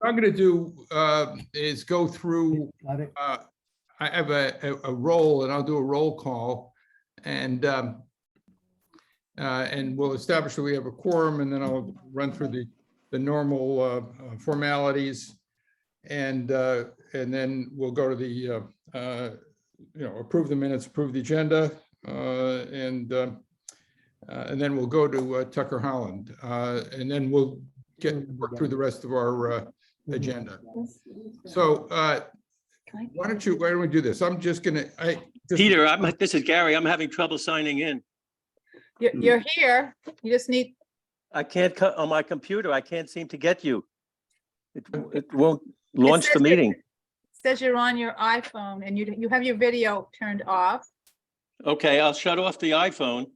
I'm going to do is go through. I have a roll, and I'll do a roll call, and we'll establish that we have a quorum, and then I'll run through the normal formalities, and then we'll go to the approve the minutes, approve the agenda, and then we'll go to Tucker Holland, and then we'll work through the rest of our agenda. So why don't we do this? I'm just gonna, Peter, this is Gary. I'm having trouble signing in. You're here. You just need. I can't cut on my computer. I can't seem to get you. It won't launch the meeting. It says you're on your iPhone and you have your video turned off. Okay, I'll shut off the iPhone.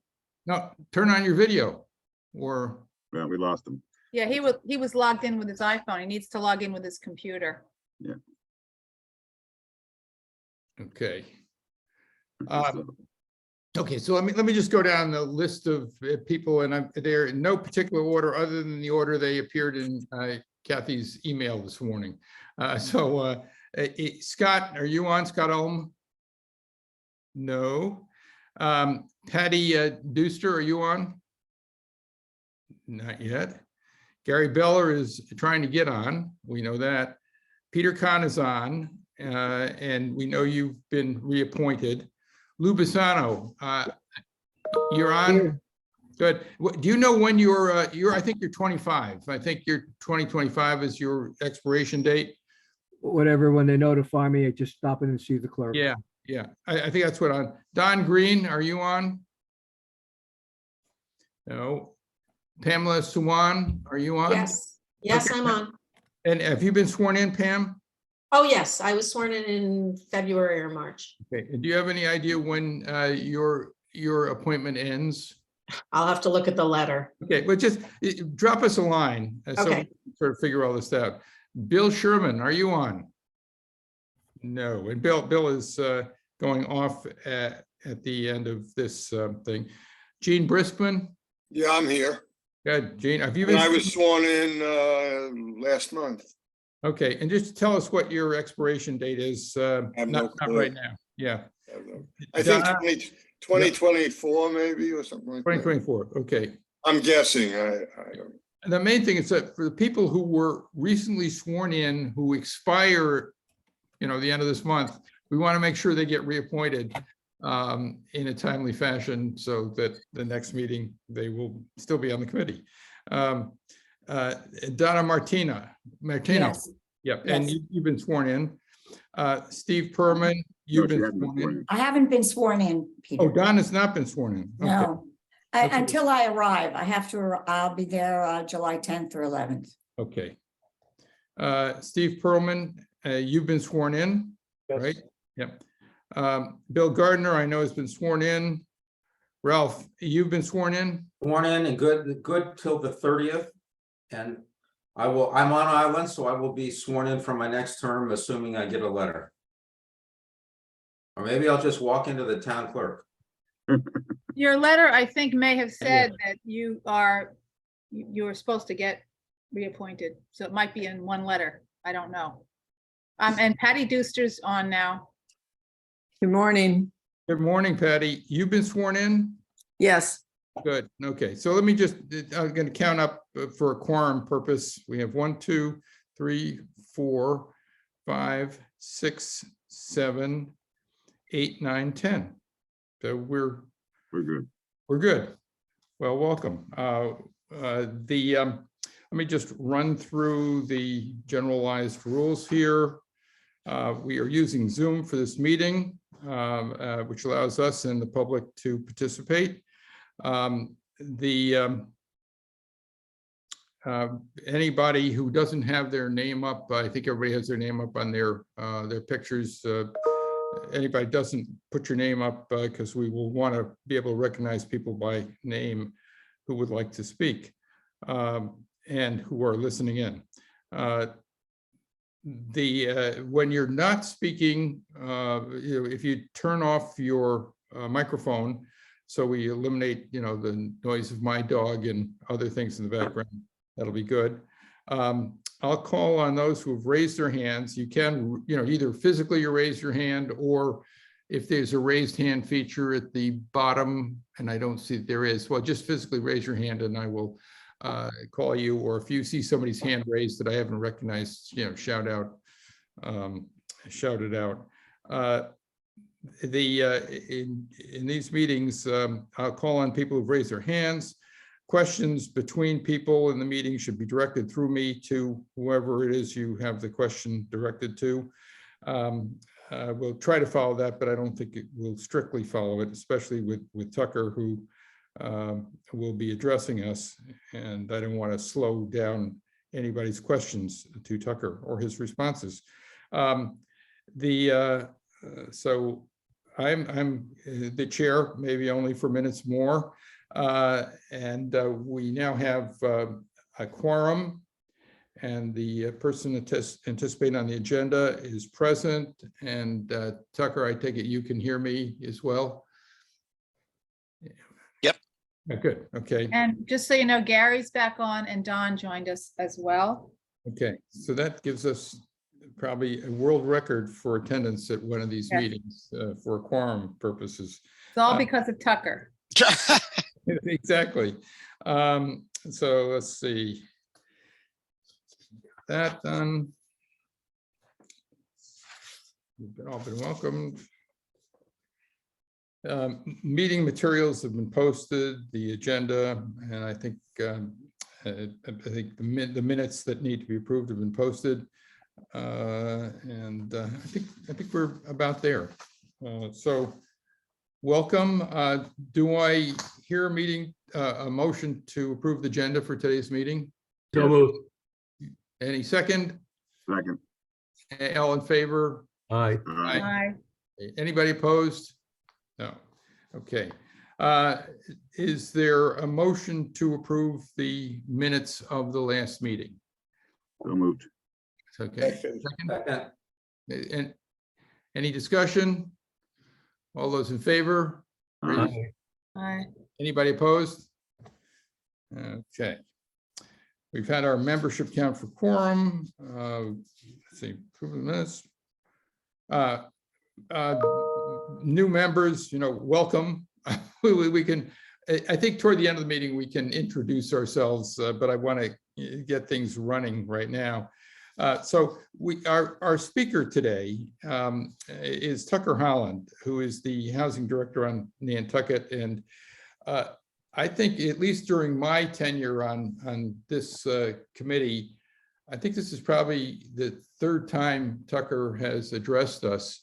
no, turn on your video, or Yeah, we lost him. Yeah, he was logged in with his iPhone. He needs to log in with his computer. Yeah. okay. Okay, so let me just go down the list of people, and they're in no particular order other than the order they appeared in Kathy's email this morning. Scott, are you on? Scott Ulm? No. Patty Deuster, are you on? Not yet. Gary Beller is trying to get on. We know that. Peter Kahn is on, and we know you've been reappointed. Lou Bisano, you're on. Here. Good. Do you know when I think you're 25. I think your 2025 is your expiration date. Whatever, when they notify me, I just stop in and see the clerk. Yeah. I think that's what on. Don Green, are you on? No. Pamela Swan, are you on? Yes, Okay. I'm on. And have you been sworn in, Pam? Oh, yes, I was sworn in February or March. Okay. And do you have any idea when your appointment ends? I'll have to look at the letter. Okay, but just drop us a line so we Okay. can sort of figure all this out. Bill Sherman, are you on? No, and Bill is going off at the end of this thing. Gene Briskman? Yeah, I'm here. Good, Gene, have you And I been? was sworn in last month. Okay, and just tell us what your expiration date is. have no Not clue. right now, yeah. I think Donna? 2024 maybe, or something like that. 2024, okay. I'm guessing. I don't. And the main thing is that for the people who were recently sworn in, who expire, the end of this month, we want to make sure they get reappointed in a timely fashion so that the next meeting, they will still be on the committee. Donna Martino. Yes. Yep, and Yes. you've been sworn in. Steve Perman, you've No, she been hasn't been sworn in. sworn in. I haven't been sworn in, Peter. Oh, Don has not been sworn in. Okay. No, Okay. until I arrive. I'll be there July 10th or 11th. Okay. Steve Perlman, you've been sworn in, right? Yep. Bill Gardner, I know has been sworn in. Ralph, you've been sworn in? Sworn in and good till the 30th. And I'm on island, so I will be sworn in for my next term, assuming I get a letter. Or maybe I'll just walk into the town clerk. Your letter, I think, may have said that you were supposed to get reappointed. So it might be in one letter. I don't know. And Patty Deuster's on now. Good morning. Good morning, Patty. You've been sworn in? Yes, Good. Okay, so let me just, I'm going to count up for a quorum purpose. We have 1, 2, 3, 4, 5, 6, 7, 8, 9, 10. So we're We're good. Well, welcome. Let me just run through the generalized rules here. We are using Zoom for this meeting, which allows us and the public to participate. Anybody who doesn't have their name up, I think everybody has their name up on their pictures. Anybody doesn't, put your name up because we will want to be able to recognize people by name who would like to speak and who are listening in. When you're not speaking, if you turn off your microphone, so we eliminate, the noise of my dog and other things in the background, that'll be good. I'll call on those who have raised their hands. You can, either physically raise your hand, or if there's a raised hand feature at the bottom, and I don't see there is, well, just physically raise your hand and I will call you. Or if you see somebody's hand raised that I haven't recognized, shout it out. In these meetings, I'll call on people who've raised their hands. Questions between people in the meeting should be directed through me to whoever it is you have the question directed to. We'll try to follow that, but I don't think it will strictly follow it, especially with Tucker, who will be addressing us. And I don't want to slow down anybody's questions to Tucker or his responses. So I'm the chair, maybe only for minutes more. And we now have a quorum, and the person anticipating on the agenda is present. And Tucker, I take it you can hear me as well? Yep. Good, okay. And just so you know, Gary's back on and Don joined us as well. Okay, so that gives us probably a world record for attendance at one of these Yes. meetings for quorum purposes. It's all because of Tucker. Exactly. So let's see. That done. You've all been welcomed. Meeting materials have been posted, the agenda, and I think the minutes that need to be approved have been posted. And I think we're about there. So welcome. Do I hear a motion to approve the agenda for today's meeting? So moved. Any second? Second. All in favor? Aye. Aye. Aye. Anybody opposed? No. Okay. Is there a motion to approve the minutes of the last meeting? So moved. Okay. Second. Second. And any discussion? All those in favor? Aye. Aye. Anybody opposed? Okay. We've had our membership count for quorum. Let's see, approve the minutes. New members, welcome. We can, I think toward the end of the meeting, we can introduce ourselves, but I want to get things running right now. So our speaker today is Tucker Holland, who is the housing director on Nantucket. And I think at least during my tenure on this committee, I think this is probably the third time Tucker has addressed us.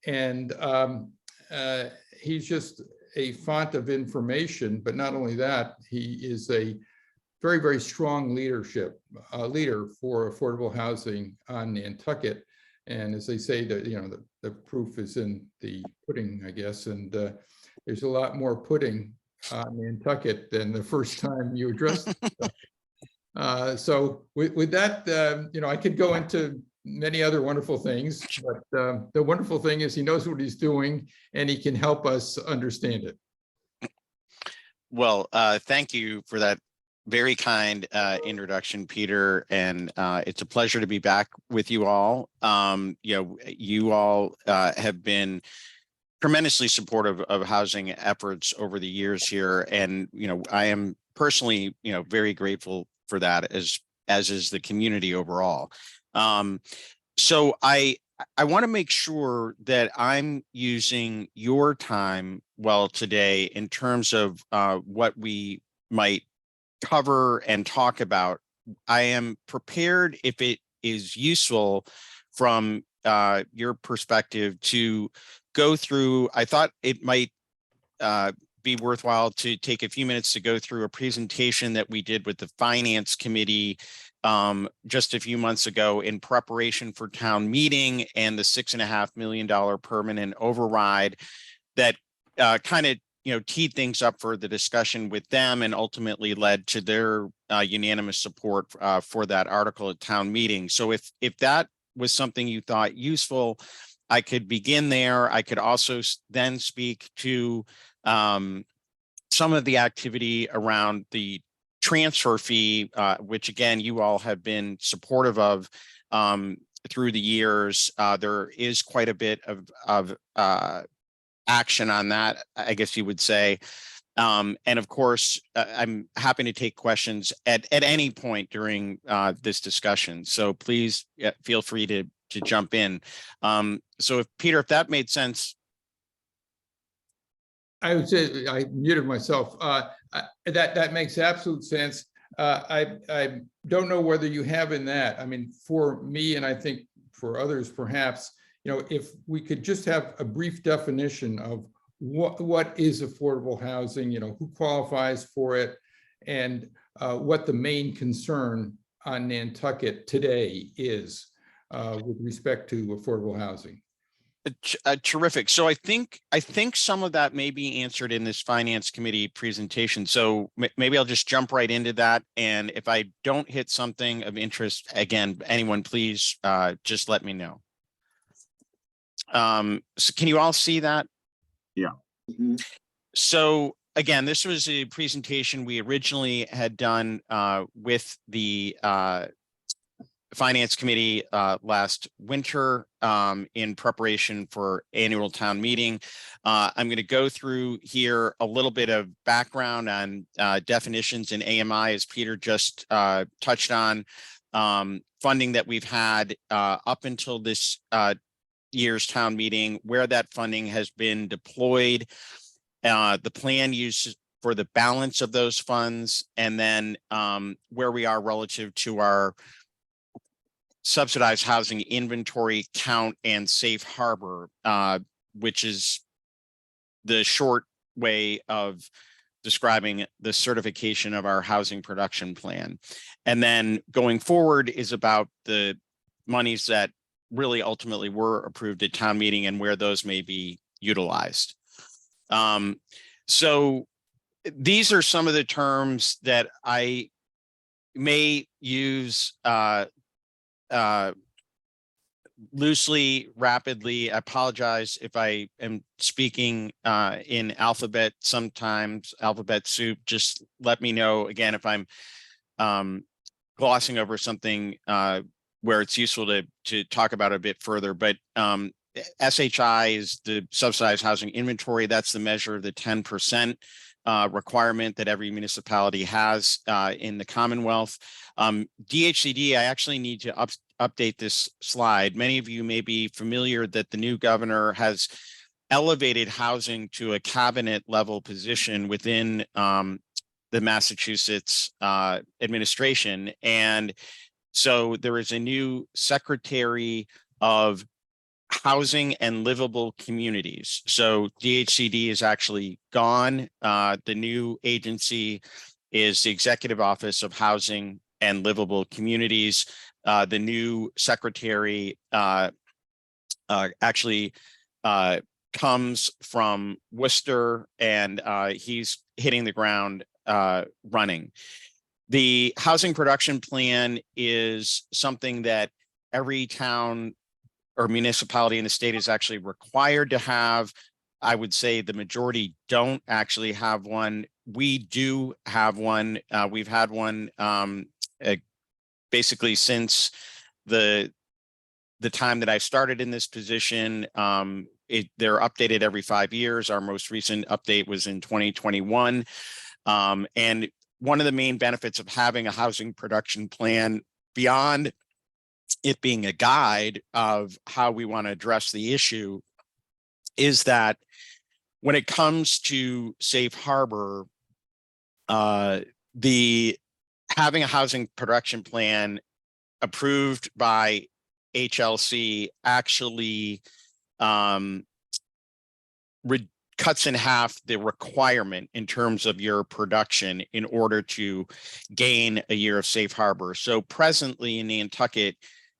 And he's just a font of information, but not only that, he is a very, very strong leader for affordable housing on Nantucket. And as they say, the proof is in the pudding, I guess. And there's a lot more pudding on Nantucket than the first time you addressed it. So with that, I could go into many other wonderful things, but the wonderful thing is he knows what he's doing and he can help us understand it. Well, thank you for that very kind introduction, Peter. And it's a pleasure to be back with you all. You all have been tremendously supportive of housing efforts over the years here. And, I am personally, very grateful for that, as is the community overall. So I want to make sure that I'm using your time well today in terms of what we might cover and talk about. I am prepared, if it is useful from your perspective, to go through. I thought it might be worthwhile to take a few minutes to go through a presentation that we did with the Finance Committee just a few months ago in preparation for town meeting and the $6.5 million permanent override that kind of teed things up for the discussion with them and ultimately led to their unanimous support for that article at town meeting. So if that was something you thought useful, I could begin there. I could also then speak to some of the activity around the transfer fee, which again, you all have been supportive of through the years. There is quite a bit of action on that, I guess you would say. And of course, I'm happy to take questions at any point during this discussion. So please feel free to jump in. So if Peter, if that made sense. I would say I muted myself. That makes absolute sense. I don't know whether you have in that. I mean, for me, and I think for others, perhaps, if we could just have a brief definition of what is affordable housing, who qualifies for it, and what the main concern on Nantucket today is with respect to affordable housing. Terrific. So I think some of that may be answered in this finance committee presentation. So maybe I'll just jump right into that. And if I don't hit something of interest, again, anyone, please just let me know. So can you all see that? Yeah. Mhm. So again, this was a presentation we originally had done with the Finance Committee last winter in preparation for annual town meeting. I'm going to go through here a little bit of background on definitions in AMI, as Peter just touched on, funding that we've had up until this year's town meeting, where that funding has been deployed, the plan use for the balance of those funds, and then where we are relative to our subsidized housing inventory count and safe harbor, which is the short way of describing the certification of our housing production plan. And then going forward is about the monies that really ultimately were approved at town meeting and where those may be utilized. So these are some of the terms that I may use loosely, rapidly. I apologize if I am speaking in alphabet sometimes, alphabet soup. Just let me know again if I'm glossing over something where it's useful to talk about it a bit further. But SHI is the subsidized housing inventory. That's the measure of the 10% requirement that every municipality has in the Commonwealth. DHCD, I actually need to update this slide. Many of you may be familiar that the new governor has elevated housing to a cabinet level position within the Massachusetts administration. And so there is a new Secretary of Housing and Livable Communities. So DHCD is actually gone. The new agency is the Executive Office of Housing and Livable Communities. The new secretary actually comes from Worcester, and he's hitting the ground running. The housing production plan is something that every town or municipality in the state is actually required to have. I would say the majority don't actually have one. We do have one. We've had one basically since the time that I started in this position. They're updated every 5 years. Our most recent update was in 2021. And one of the main benefits of having a housing production plan, beyond it being a guide of how we want to address the issue, is that when it comes to safe harbor, having a housing production plan approved by HLC actually cuts in half the requirement in terms of your production in order to gain a year of safe harbor. So presently in Nantucket,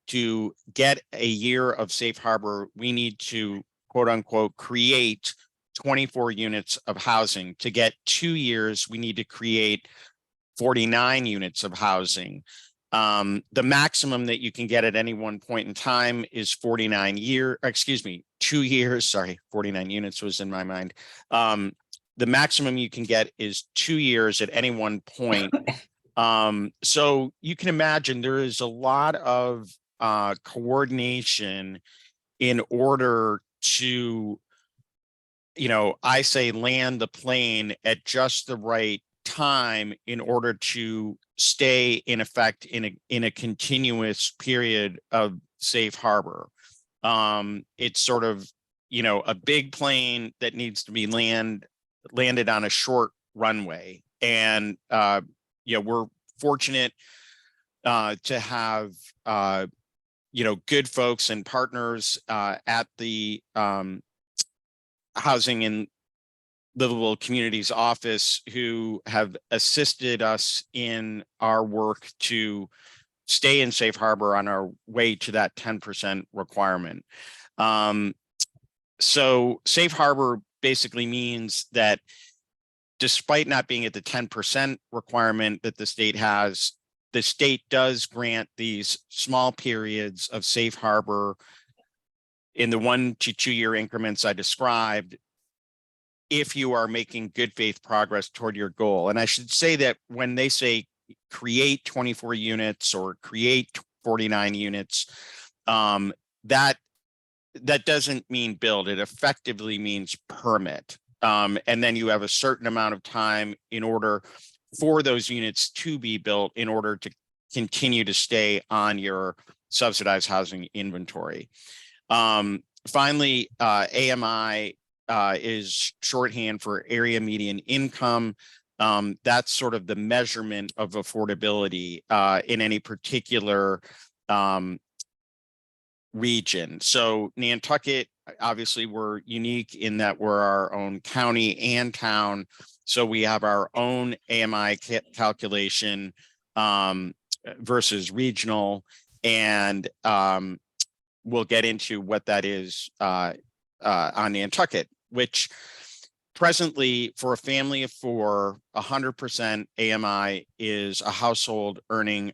to get a year of safe harbor, we need to, quote unquote, create 24 units of housing. To get 2 years, we need to create 49 units of housing. The maximum that you can get at any one point in time is 2 years. Sorry, 49 units was in my mind. The maximum you can get is 2 years at any one point. So you can imagine there is a lot of coordination in order to, I say land the plane at just the right time in order to stay in effect in a continuous period of safe harbor. It's sort of, a big plane that needs to be landed on a short runway. And, we're fortunate to have, good folks and partners at the Housing and Livable Communities Office who have assisted us in our work to stay in safe harbor on our way to that 10% requirement. So safe harbor basically means that despite not being at the 10% requirement that the state has, the state does grant these small periods of safe harbor in the 1 to 2 year increments I described, if you are making good faith progress toward your goal. And I should say that when they say create 24 units or create 49 units, that doesn't mean build. It effectively means permit. And then you have a certain amount of time in order for those units to be built in order to continue to stay on your subsidized housing inventory. Finally, AMI is shorthand for area median income. That's sort of the measurement of affordability in any particular region. So Nantucket, obviously we're unique in that we're our own county and town. So we have our own AMI calculation versus regional. And we'll get into what that is on Nantucket, which presently for a family of 4, 100% AMI is a household earning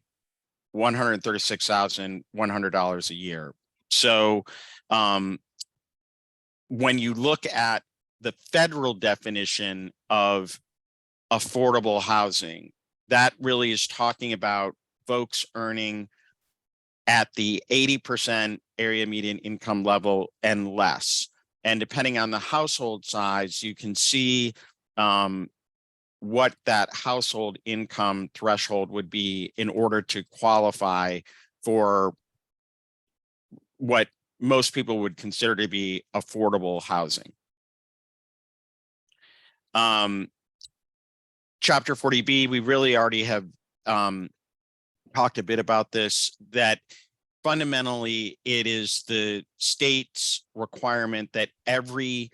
$136,100 a year. So when you look at the federal definition of affordable housing, that really is talking about folks earning at the 80% area median income level and less. And depending on the household size, you can see what that household income threshold would be in order to qualify for what most people would consider to be affordable housing. Chapter 40B, we really already have talked a bit about this, that fundamentally it is the state's requirement that every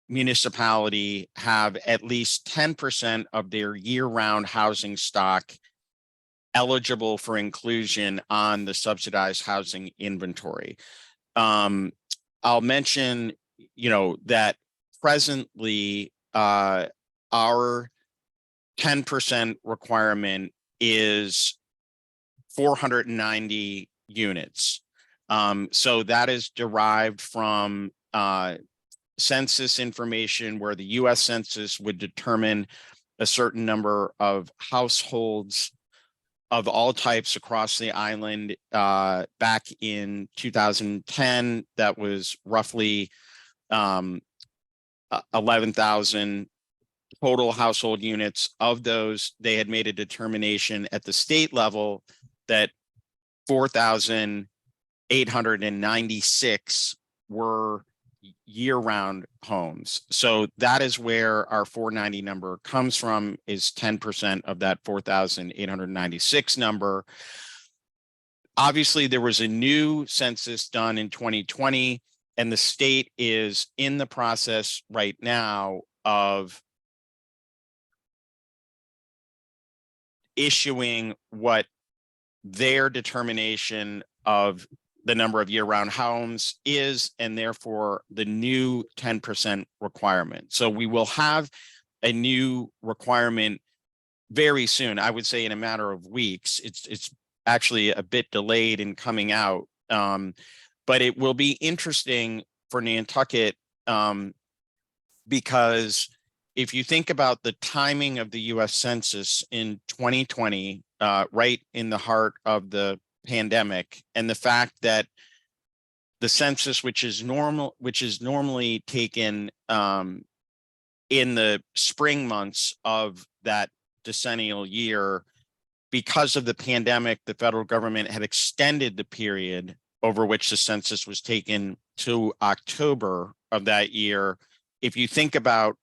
municipality have at least 10% of their year-round housing stock eligible for inclusion on the subsidized housing inventory. I'll mention, that presently our 10% requirement is 490 units. So that is derived from census information where the US Census would determine a certain number of households of all types across the island. Back in 2010, that was roughly 11,000 total household units. Of those, they had made a determination at the state level that 4,896 were year-round homes. So that is where our 490 number comes from, is 10% of that 4,896 number. Obviously, there was a new census done in 2020, and the state is in the process right now of issuing what their determination of the number of year-round homes is, and therefore the new 10% requirement. So we will have a new requirement very soon. I would say in a matter of weeks. It's actually a bit delayed in coming out, but it will be interesting for Nantucket because if you think about the timing of the US Census in 2020, right in the heart of the pandemic, and the fact that the census, which is normally taken in the spring months of that decennial year, because of the pandemic, the federal government had extended the period over which the census was taken to October of that year. If you think about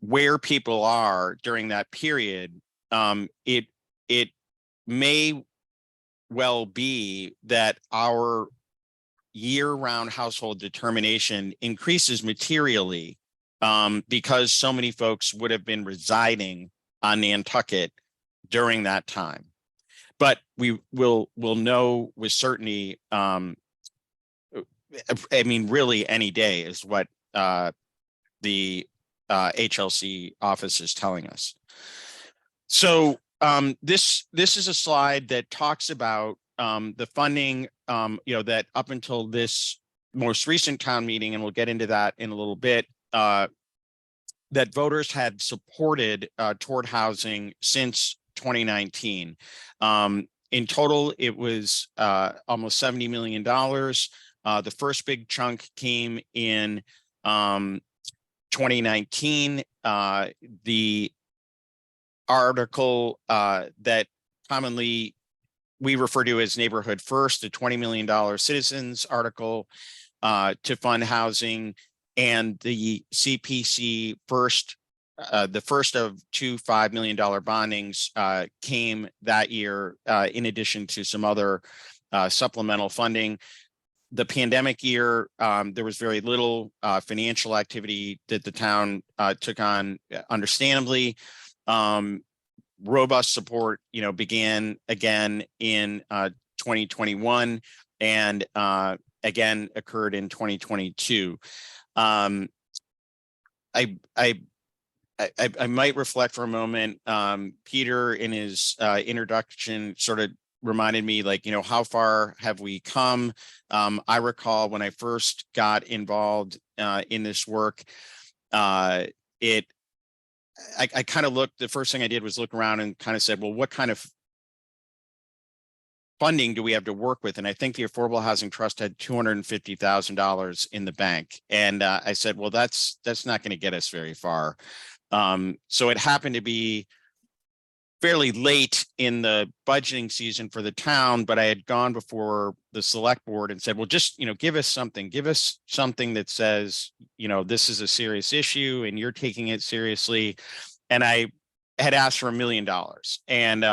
where people are during that period, it may well be that our year-round household determination increases materially because so many folks would have been residing on Nantucket during that time. But we will know with certainty. I mean, really, any day is what the HLC office is telling us. So this is a slide that talks about the funding, that up until this most recent town meeting, and we'll get into that in a little bit, that voters had supported toward housing since 2019. In total, it was almost $70 million. The first big chunk came in 2019. The article that commonly we refer to as Neighborhood First, a $20 million citizens article to fund housing, and the CPC first, the first of two $5 million bondings came that year, in addition to some other supplemental funding. The pandemic year, there was very little financial activity that the town took on, understandably. Robust support, began again in 2021 and again occurred in 2022. I might reflect for a moment. Peter, in his introduction, sort of reminded me, how far have we come? I recall when I first got involved in this work, I kind of looked, the first thing I did was look around and kind of said, well, what kind of funding do we have to work with? And I think the Affordable Housing Trust had $250,000 in the bank. And I said, well, that's not going to get us very far. So it happened to be fairly late in the budgeting season for the town, but I had gone before the select board and said, well, just, give us something that says, this is a serious issue and you're taking it seriously. And I had asked for $1 million. And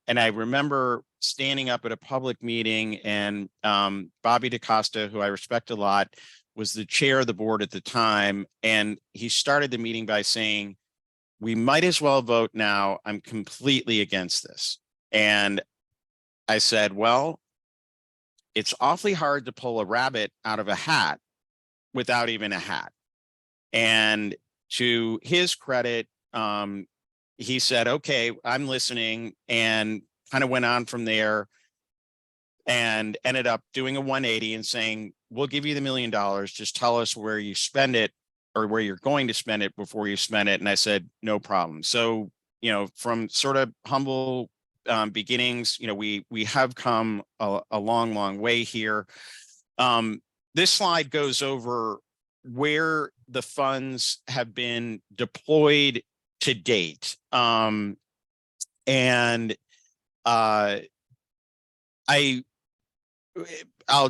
I remember standing up at a public meeting, and Bobby DaCosta, who I respect a lot, was the chair of the board at the time. And he started the meeting by saying, we might as well vote now. I'm completely against this. And I said, well, it's awfully hard to pull a rabbit out of a hat without even a hat. And to his credit, he said, okay, I'm listening, and kind of went on from there and ended up doing a 180 and saying, we'll give you the $1 million. Just tell us where you spend it, or where you're going to spend it before you spend it. And I said, no problem. So, from sort of humble beginnings, we have come a long way here. This slide goes over where the funds have been deployed to date. I'll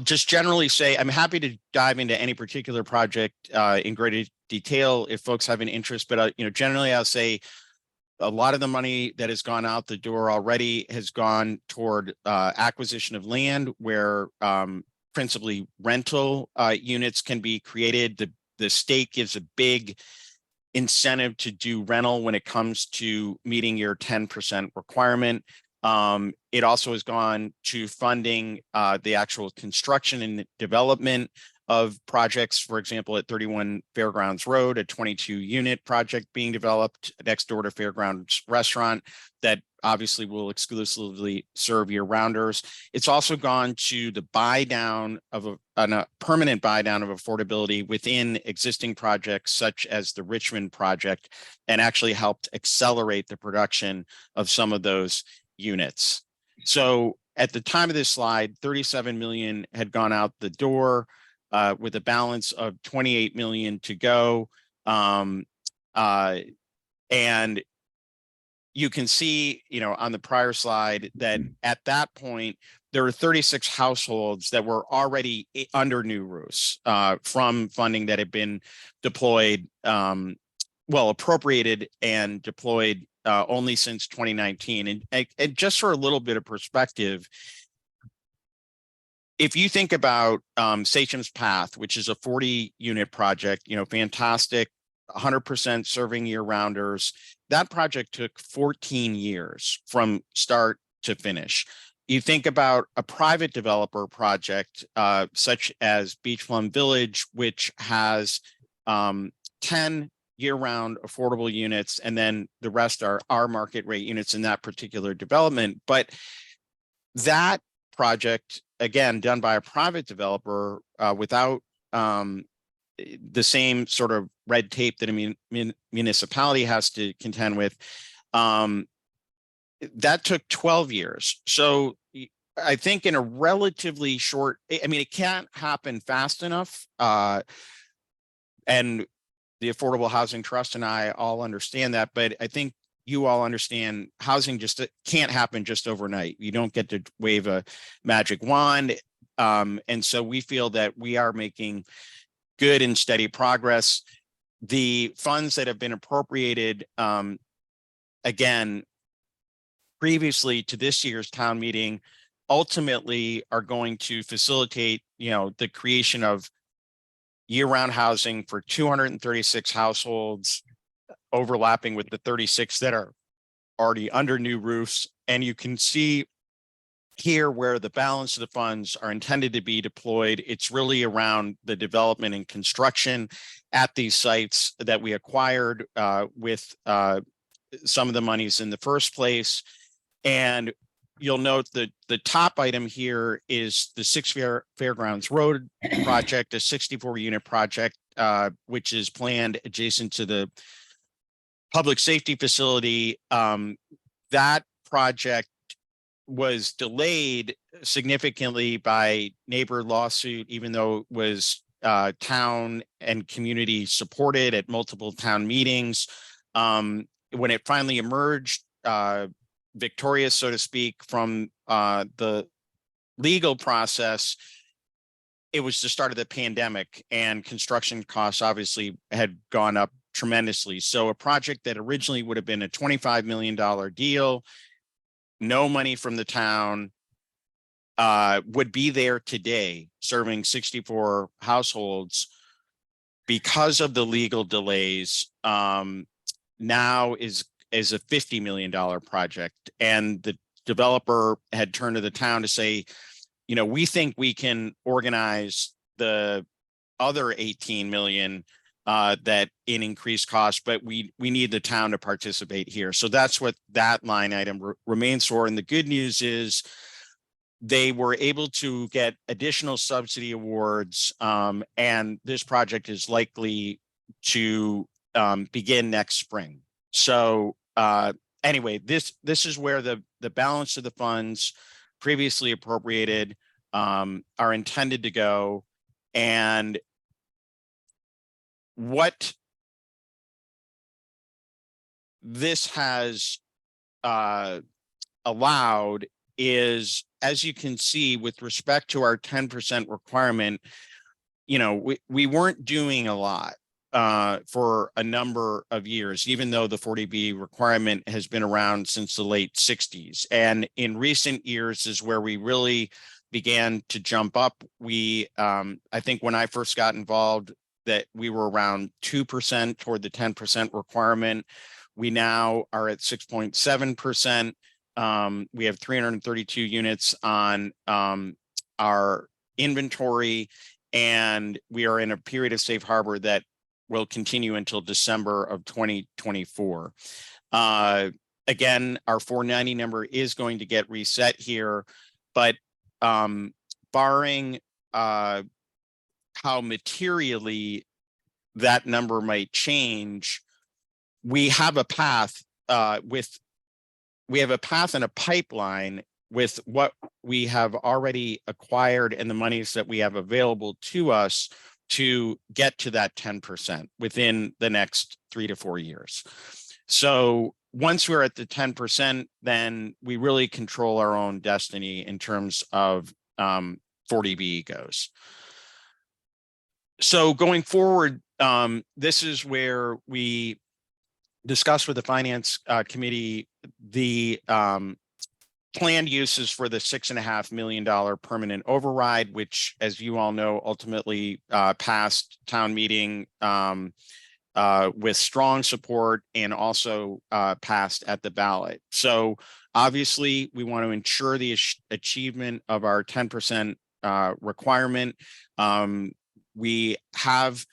just generally say I'm happy to dive into any particular project in greater detail if folks have an interest, but generally I'll say a lot of the money that has gone out the door already has gone toward acquisition of land where principally rental units can be created. The state gives a big incentive to do rental when it comes to meeting your 10% requirement. It also has gone to funding the actual construction and development of projects, for example, at 31 Fairgrounds Road, a 22-unit project being developed next door to Fairgrounds Restaurant that obviously will exclusively serve year-rounders. It's also gone to the buy down of a permanent buy down of affordability within existing projects, such as the Richmond project, and actually helped accelerate the production of some of those units. So at the time of this slide, 37 million had gone out the door, with a balance of 28 million to go. And you can see, on the prior slide that at that point, there were 36 households that were already under new roofs from funding that had been deployed, appropriated and deployed only since 2019. And just for a little bit of perspective, if you think about Sachem's Path, which is a 40-unit project, fantastic, 100% serving year-rounders, that project took 14 years from start to finish. You think about a private developer project such as Beach Plum Village, which has 10 year-round affordable units, and then the rest are our market rate units in that particular development. But that project, again, done by a private developer without the same sort of red tape that a municipality has to contend with, that took 12 years. So I think in a relatively short, it can't happen fast enough. And the Affordable Housing Trust and I all understand that, but I think you all understand housing just can't happen just overnight. You don't get to wave a magic wand. And so we feel that we are making good and steady progress. The funds that have been appropriated, again, previously to this year's town meeting, ultimately are going to facilitate, the creation of year-round housing for 236 households, overlapping with the 36 that are already under new roofs. And you can see here where the balance of the funds are intended to be deployed. It's really around the development and construction at these sites that we acquired with some of the monies in the first place. And you'll note that the top item here is the Fairgrounds Road project, a 64-unit project, which is planned adjacent to the public safety facility. That project was delayed significantly by neighbor lawsuit, even though it was town and community supported at multiple town meetings. When it finally emerged, victorious, so to speak, from the legal process, it was the start of the pandemic, and construction costs obviously had gone up tremendously. So a project that originally would have been a $25 million deal, no money from the town, would be there today serving 64 households. Because of the legal delays, now is a $50 million project. And the developer had turned to the town to say, we think we can organize the other 18 million that in increased cost, but we need the town to participate here. So that's what that line item remains for. And the good news is they were able to get additional subsidy awards, and this project is likely to begin next spring. So anyway, this is where the balance of the funds previously appropriated are intended to go. And what this has allowed is, as you can see, with respect to our 10% requirement, we weren't doing a lot for a number of years, even though the 40B requirement has been around since the late 60s. And in recent years is where we really began to jump up. We, I think when I first got involved, that we were around 2% toward the 10% requirement. We now are at 6.7%. We have 332 units on our inventory, and we are in a period of safe harbor that will continue until December of 2024. Again, our 490 number is going to get reset here, but barring how materially that number might change, we have a path with we have a path and a pipeline with what we have already acquired and the monies that we have available to us to get to that 10% within the next 3 to 4 years. So once we're at the 10%, then we really control our own destiny in terms of 40B goes. So going forward, this is where we discussed with the Finance Committee the planned uses for the $6.5 million permanent override, which, as you all know, ultimately passed town meeting with strong support and also passed at the ballot. So obviously, we want to ensure the achievement of our 10% requirement. We have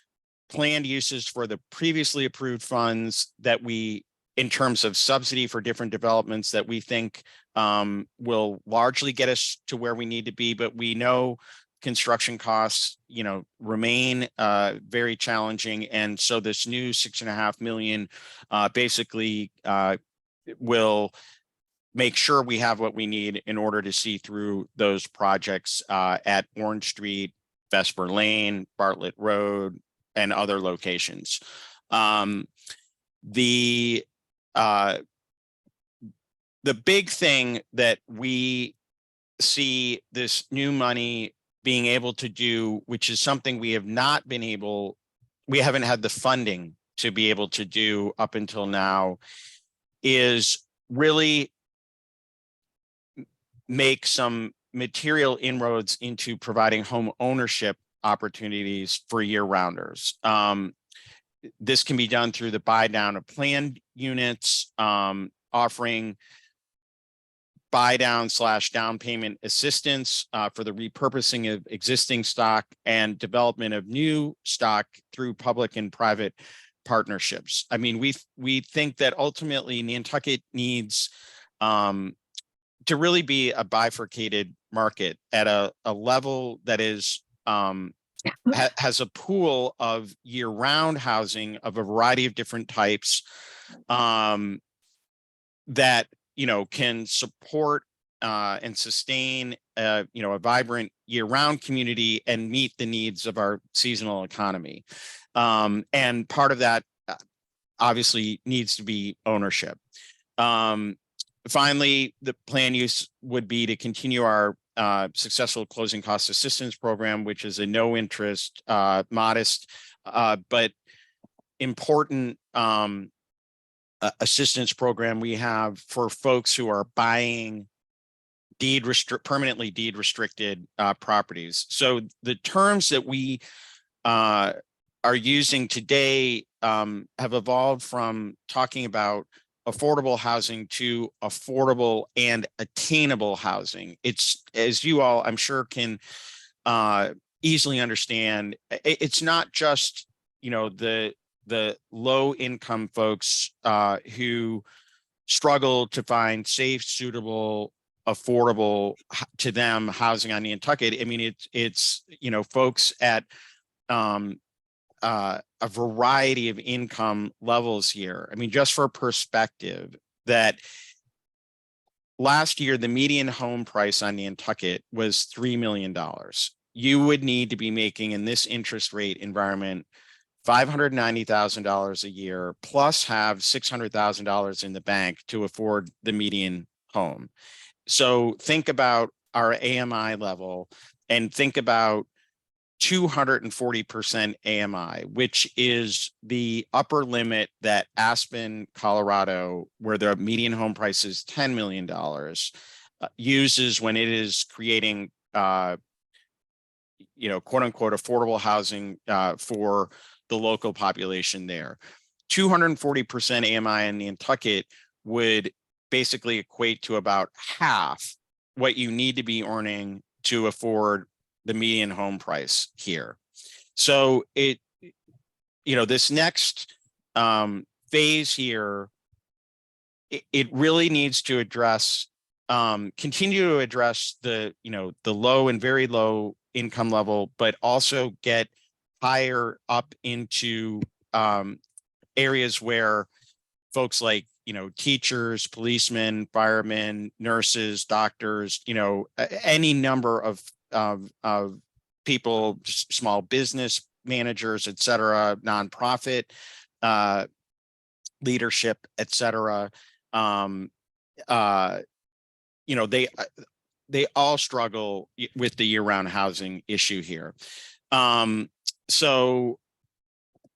planned uses for the previously approved funds that we, in terms of subsidy for different developments, that we think will largely get us to where we need to be, but we know construction costs, remain very challenging. And so this new $6.5 million basically will make sure we have what we need in order to see through those projects at Orange Street, Vesper Lane, Bartlett Road, and other locations. The big thing that we see this new money being able to do, which is something we haven't had the funding to be able to do up until now, is really make some material inroads into providing home ownership opportunities for year-rounders. This can be done through the buy down of planned units, offering buy down / down payment assistance for the repurposing of existing stock and development of new stock through public and private partnerships. I mean, we think that ultimately Nantucket needs to really be a bifurcated market at a level that is has a pool of year-round housing of a variety of different types that can support and sustain a vibrant year-round community and meet the needs of our seasonal economy. And part of that obviously needs to be ownership. Finally, the plan use would be to continue our successful closing cost assistance program, which is a no interest, modest, but important assistance program we have for folks who are buying permanently deed restricted properties. So the terms that we are using today have evolved from talking about affordable housing to affordable and attainable housing. It's, as you all, I'm sure, can easily understand, it's not just, the low income folks who struggle to find safe, suitable, affordable to them housing on Nantucket. I mean, it's folks at a variety of income levels here. I mean, just for perspective, that last year, the median home price on Nantucket was $3 million. You would need to be making, in this interest rate environment, $590,000 a year, plus have $600,000 in the bank to afford the median home. So think about our AMI level and think about 240% AMI, which is the upper limit that Aspen, Colorado, where the median home price is $10 million, uses when it is creating, quote unquote, affordable housing for the local population there. 240% AMI in Nantucket would basically equate to about half what you need to be earning to afford the median home price here. So this next phase here, it really needs to address, continue to address the low and very low income level, but also get higher up into areas where folks like teachers, policemen, firemen, nurses, doctors, any number of people, small business managers, et cetera, nonprofit leadership, et cetera. They all struggle with the year-round housing issue here. So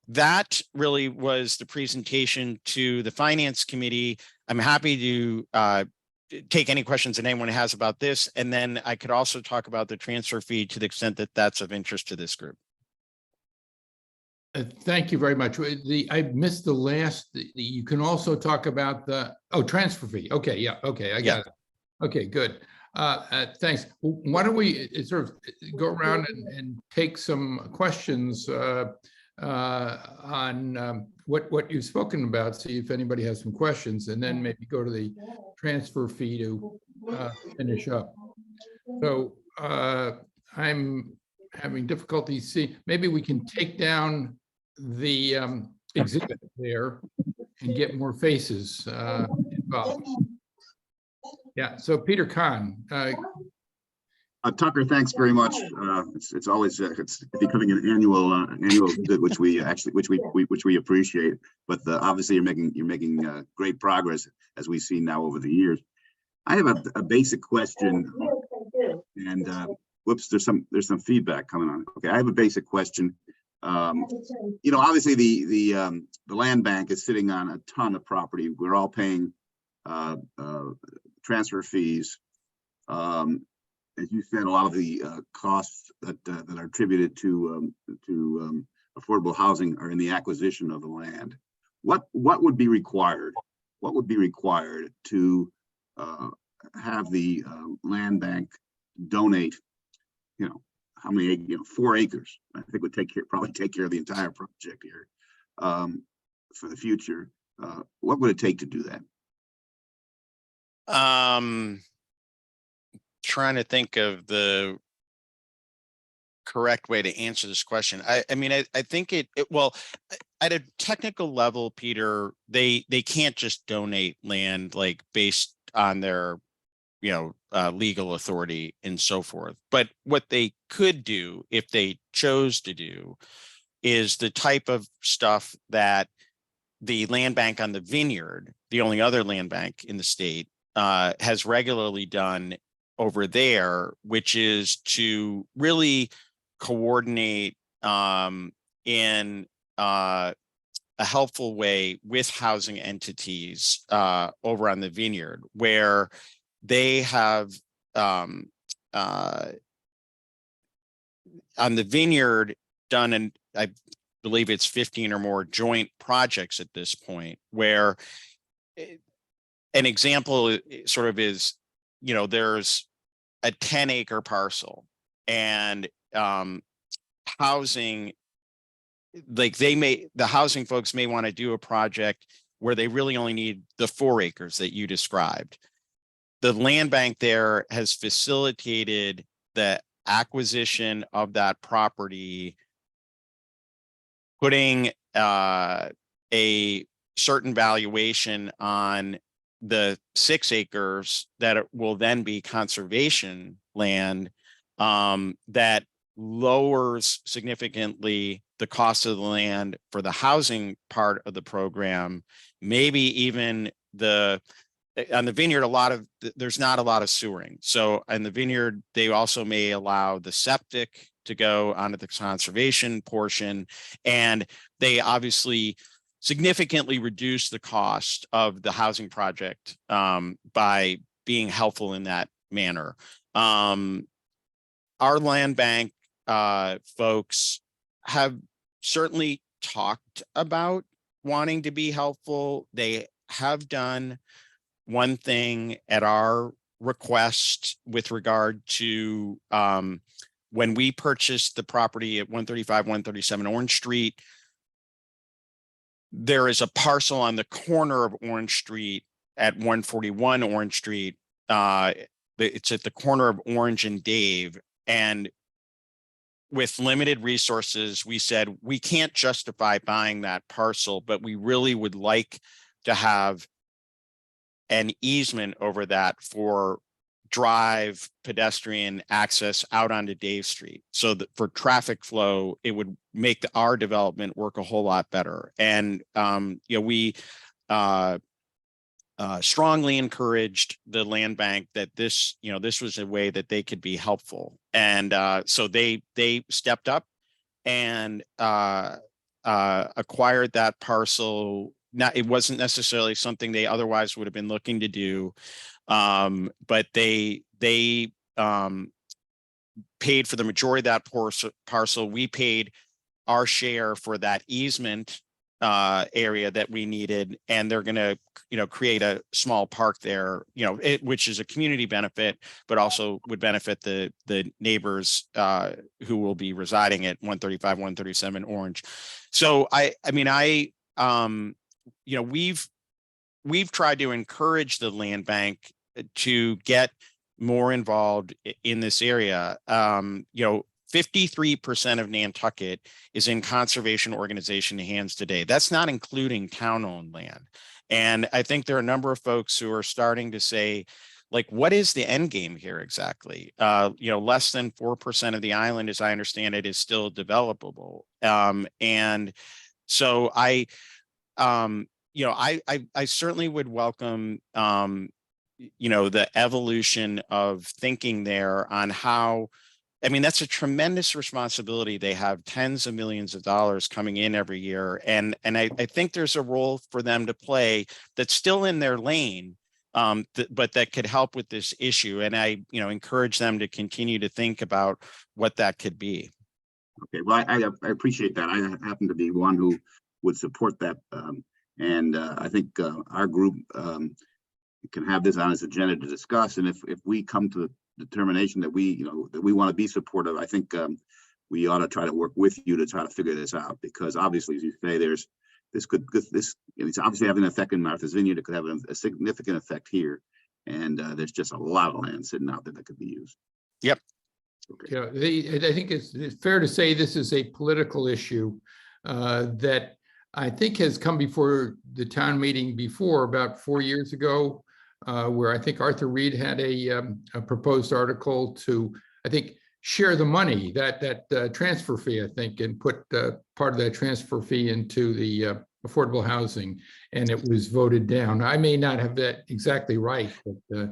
that really was the presentation to the Finance Committee. I'm happy to take any questions that anyone has about this. And then I could also talk about the transfer fee to the extent that that's of interest to this group. Thank you very much. I missed the last, you can also talk about transfer fee. Okay, yeah, okay, I got it. Okay, good. Thanks. Why don't we sort of go around and take some questions on what you've spoken about, see if anybody has some questions, and then maybe go to the transfer fee to finish up. So I'm having difficulty seeing, maybe we can take down the exhibit there and get more faces involved. Yeah, so Peter Kahn. Tucker, thanks very much. It's always it's becoming an annual visit, which we appreciate. But obviously you're making great progress, as we've seen now over the years. I have a basic question, and whoops, there's some feedback coming on. Okay, I have a basic question. Obviously the land bank is sitting on a ton of property. We're all paying transfer fees. As you said, a lot of the costs that are attributed to affordable housing are in the acquisition of the land. What would be required? What would be required to have the land bank donate? How many? 4 acres. I think would probably take care of the entire project here for the future. What would it take to do that? Trying to think of the correct way to answer this question. I think well, at a technical level, Peter, they can't just donate land like based on their legal authority and so forth. But what they could do, if they chose to do, is the type of stuff that the land bank on the Vineyard, the only other land bank in the state, has regularly done over there, which is to really coordinate in a helpful way with housing entities over on the Vineyard, where they have on the Vineyard done, and I believe it's 15 or more joint projects at this point, where an example sort of is, there's a 10-acre parcel, and housing, like the housing folks may want to do a project where they really only need the 4 acres that you described. The land bank there has facilitated the acquisition of that property, putting a certain valuation on the 6 acres that will then be conservation land, that lowers significantly the cost of the land for the housing part of the program. Maybe even on the Vineyard, there's not a lot of sewering. So in the Vineyard, they also may allow the septic to go onto the conservation portion, and they obviously significantly reduce the cost of the housing project by being helpful in that manner. Our land bank folks have certainly talked about wanting to be helpful. They have done one thing at our request with regard to when we purchased the property at 135, 137 Orange Street. There is a parcel on the corner of Orange Street at 141 Orange Street. It's at the corner of Orange and Dave. And with limited resources, we said we can't justify buying that parcel, but we really would like to have an easement over that for drive pedestrian access out onto Dave Street. So that for traffic flow, it would make our development work a whole lot better. And, we strongly encouraged the land bank that this was a way that they could be helpful. And so they stepped up and acquired that parcel. It wasn't necessarily something they otherwise would have been looking to do. But they paid for the majority of that parcel. We paid our share for that easement area that we needed, and they're going to create a small park there, which is a community benefit, but also would benefit the neighbors who will be residing at 135 137 Orange. So we've tried to encourage the land bank to get more involved in this area. 53% of Nantucket is in conservation organization hands today. That's not including town-owned land. And I think there are a number of folks who are starting to say, like, what is the end game here exactly? Less than 4% of the island, as I understand it, is still developable. And so I certainly would welcome, the evolution of thinking there on how. That's a tremendous responsibility. They have tens of millions of dollars coming in every year. And I think there's a role for them to play that's still in their lane, but that could help with this issue. And I, encourage them to continue to think about what that could be. Okay, well, I appreciate that. I happen to be one who would support that. And I think our group can have this on its agenda to discuss. And if we come to the determination that we want to be supportive, I think we ought to try to work with you to try to figure this out, because obviously, as you say, this it's obviously having an effect in Martha's Vineyard. It could have a significant effect here, and there's just a lot of land sitting out there that could be used. Yep. Okay. I think it's fair to say this is a political issue that I think has come before the town meeting before, about 4 years ago, where I think Arthur Reed had a proposed article to, I think, share the money, that transfer fee, I think, and put part of that transfer fee into the affordable housing, and it was voted down. I may not have that exactly right, but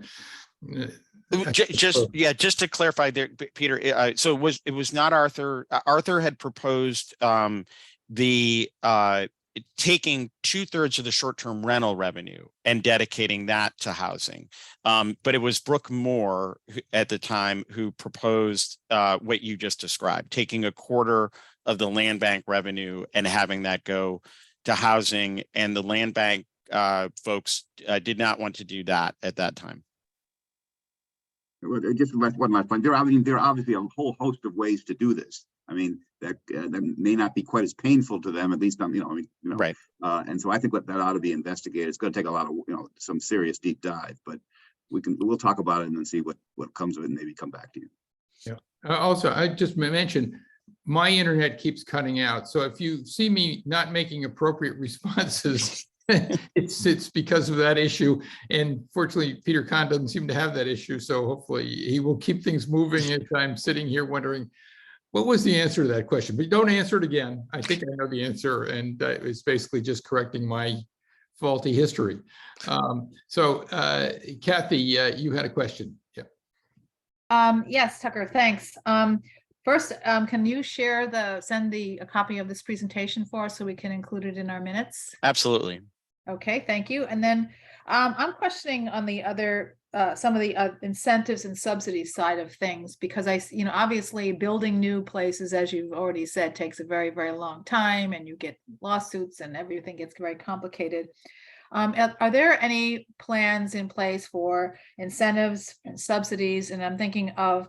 just to clarify there, Peter, so it was not Arthur. Arthur had proposed taking 2/3 of the short-term rental revenue and dedicating that to housing. But it was Brooke Moore at the time who proposed what you just described, taking 1/4 of the land bank revenue and having that go to housing. And the land bank folks did not want to do that at that time. Just one last point. There are obviously a whole host of ways to do this. That may not be quite as painful to them, at least Right. And so I think that ought to be investigated. It's going to take a lot of, some serious deep dive, but we'll talk about it and then see what comes of it and maybe come back to you. Yeah. Also, I just mentioned my internet keeps cutting out. So if you see me not making appropriate responses, it's because of that issue. And fortunately, Peter Kahn doesn't seem to have that issue. So hopefully he will keep things moving as I'm sitting here wondering, what was the answer to that question? But don't answer it again. I think I know the answer, and it's basically just correcting my faulty history. So Kathy, you had a question. Yeah. Yes, Tucker, thanks. First, can you send a copy of this presentation for us so we can include it in our minutes? Absolutely. Okay, thank you. And then I'm questioning on the other some of the incentives and subsidies side of things, because obviously building new places, as you've already said, takes a very, very long time, and you get lawsuits and everything gets very complicated. Are there any plans in place for incentives and subsidies? And I'm thinking of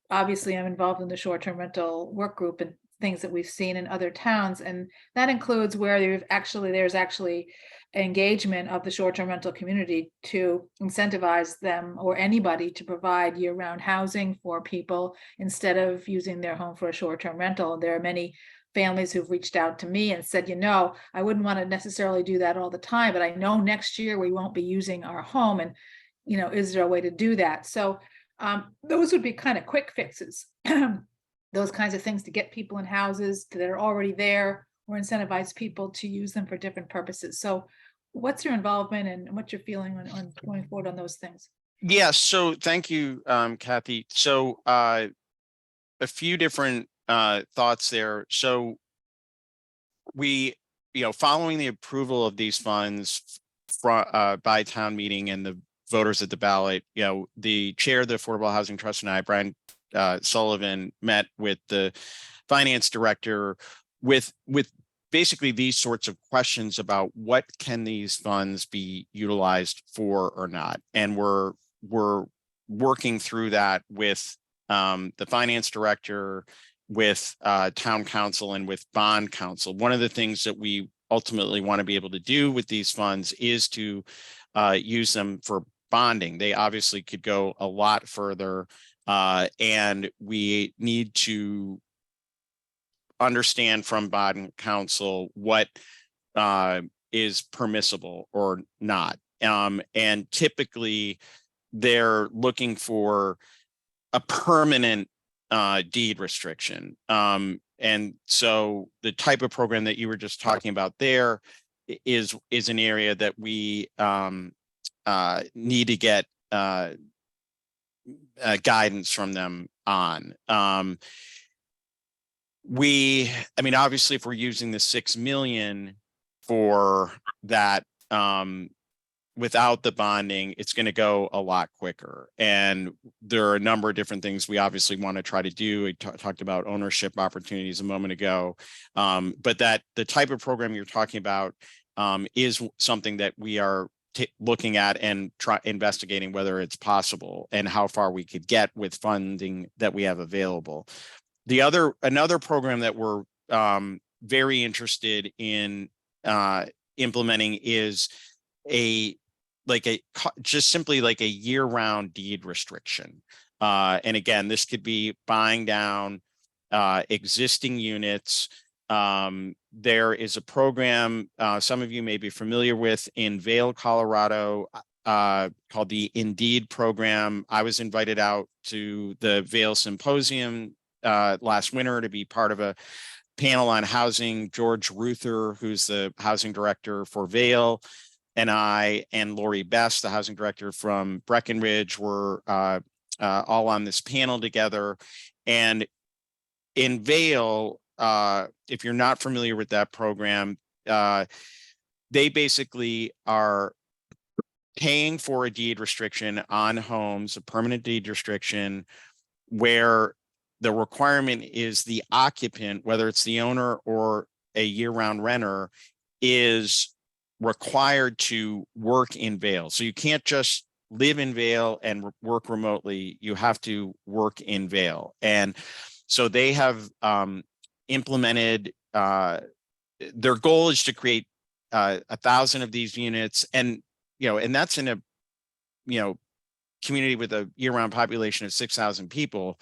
obviously I'm involved in the short-term rental work group and things that we've seen in other towns, and that includes where there's actually engagement of the short-term rental community to incentivize them or anybody to provide year-round housing for people instead of using their home for a short-term rental. There are many families who've reached out to me and said, I wouldn't want to necessarily do that all the time, but I know next year we won't be using our home, and, is there a way to do that? So those would be kind of quick fixes. Those kinds of things to get people in houses that are already there, or incentivize people to use them for different purposes. So what's your involvement and what's your feeling on going forward on those things? Yeah, so thank you, Kathy. So a few different thoughts there. So we, following the approval of these funds by town meeting and the voters at the ballot, the chair of the Affordable Housing Trust and I, Brian Sullivan, met with the finance director with basically these sorts of questions about what can these funds be utilized for or not. And we're working through that with the finance director, with town council, and with bond council. One of the things that we ultimately want to be able to do with these funds is to use them for bonding. They obviously could go a lot further, and we need to understand from bond council what is permissible or not. And typically they're looking for a permanent deed restriction. And so the type of program that you were just talking about there is an area that we need to get guidance from them on. Obviously, if we're using the 6 million for that, without the bonding, it's going to go a lot quicker. And there are a number of different things we obviously want to try to do. We talked about ownership opportunities a moment ago, but that the type of program you're talking about is something that we are looking at and investigating whether it's possible and how far we could get with funding that we have available. Another program that we're very interested in implementing is just simply like a year-round deed restriction. And again, this could be buying down existing units. There is a program some of you may be familiar with in Vail, Colorado, called the Indeed program. I was invited out to the Vail Symposium last winter to be part of a panel on housing. George Ruther, who's the housing director for Vail, and I and Lori Best, the housing director from Breckenridge, were all on this panel together. And in Vail, if you're not familiar with that program, they basically are paying for a deed restriction on homes, a permanent deed restriction, where the requirement is the occupant, whether it's the owner or a year-round renter, is required to work in Vail. So you can't just live in Vail and work remotely. You have to work in Vail. And so they have implemented, their goal is to create 1,000 of these units. And, and that's in a, community with a year-round population of 6,000 people.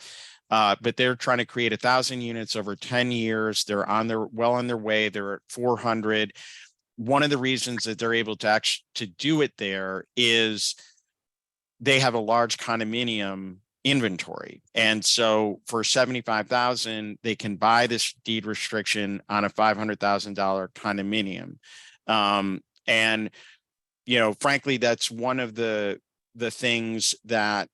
But they're trying to create 1,000 units over 10 years. They're well on their way. They're at 400. One of the reasons that they're able to do it there is they have a large condominium inventory. And so for 75,000, they can buy this deed restriction on a $500,000 condominium. And, frankly, that's one of the things that,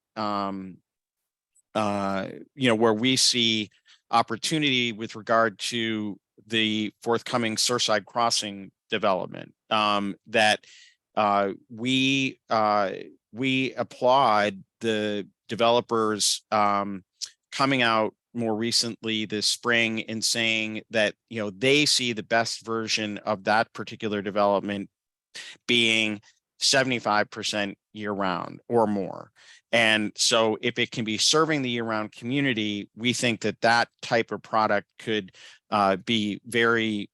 where we see opportunity with regard to the forthcoming Surfside Crossing development, that we applaud the developers coming out more recently this spring and saying that they see the best version of that particular development being 75% year-round or more. And so if it can be serving the year-round community, we think that type of product could be very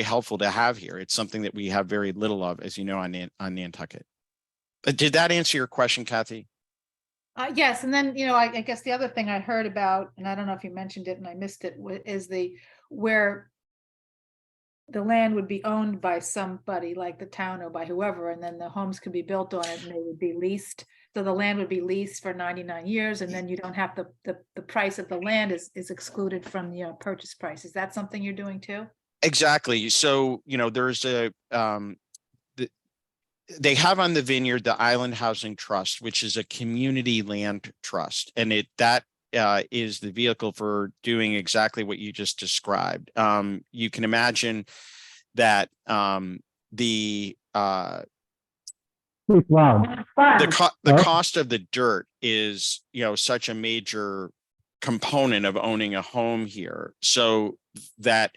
helpful to have here. It's something that we have very little of, as you know, on Nantucket. Did that answer your question, Kathy? Yes. And then, I guess the other thing I heard about, and I don't know if you mentioned it and I missed it, is where the land would be owned by somebody like the town or by whoever, and then the homes could be built on it and they would be leased. So the land would be leased for 99 years and then you don't have the price of the land is excluded from the purchase price. Is that something you're doing too? Exactly. So, there's they have on the vineyard the Island Housing Trust, which is a community land trust, and that is the vehicle for doing exactly what you just described. You can imagine that the cost of the dirt is such a major component of owning a home here, so that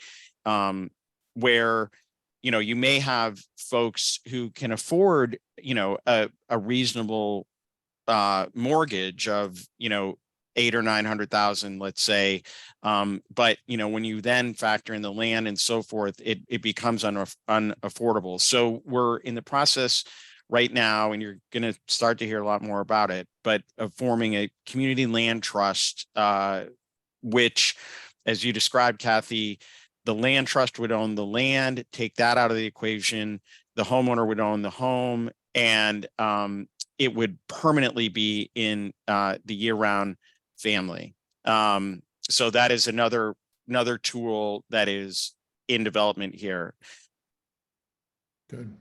where you may have folks who can afford a reasonable mortgage of 800,000 or 900,000, let's say, but when you then factor in the land and so forth, it becomes unaffordable. So we're in the process right now, and you're going to start to hear a lot more about it, but of forming a community land trust, which, as you described, Kathy, the land trust would own the land, take that out of the equation. The homeowner would own the home, and it would permanently be in the year-round family. So that is another tool that is in development here. Good.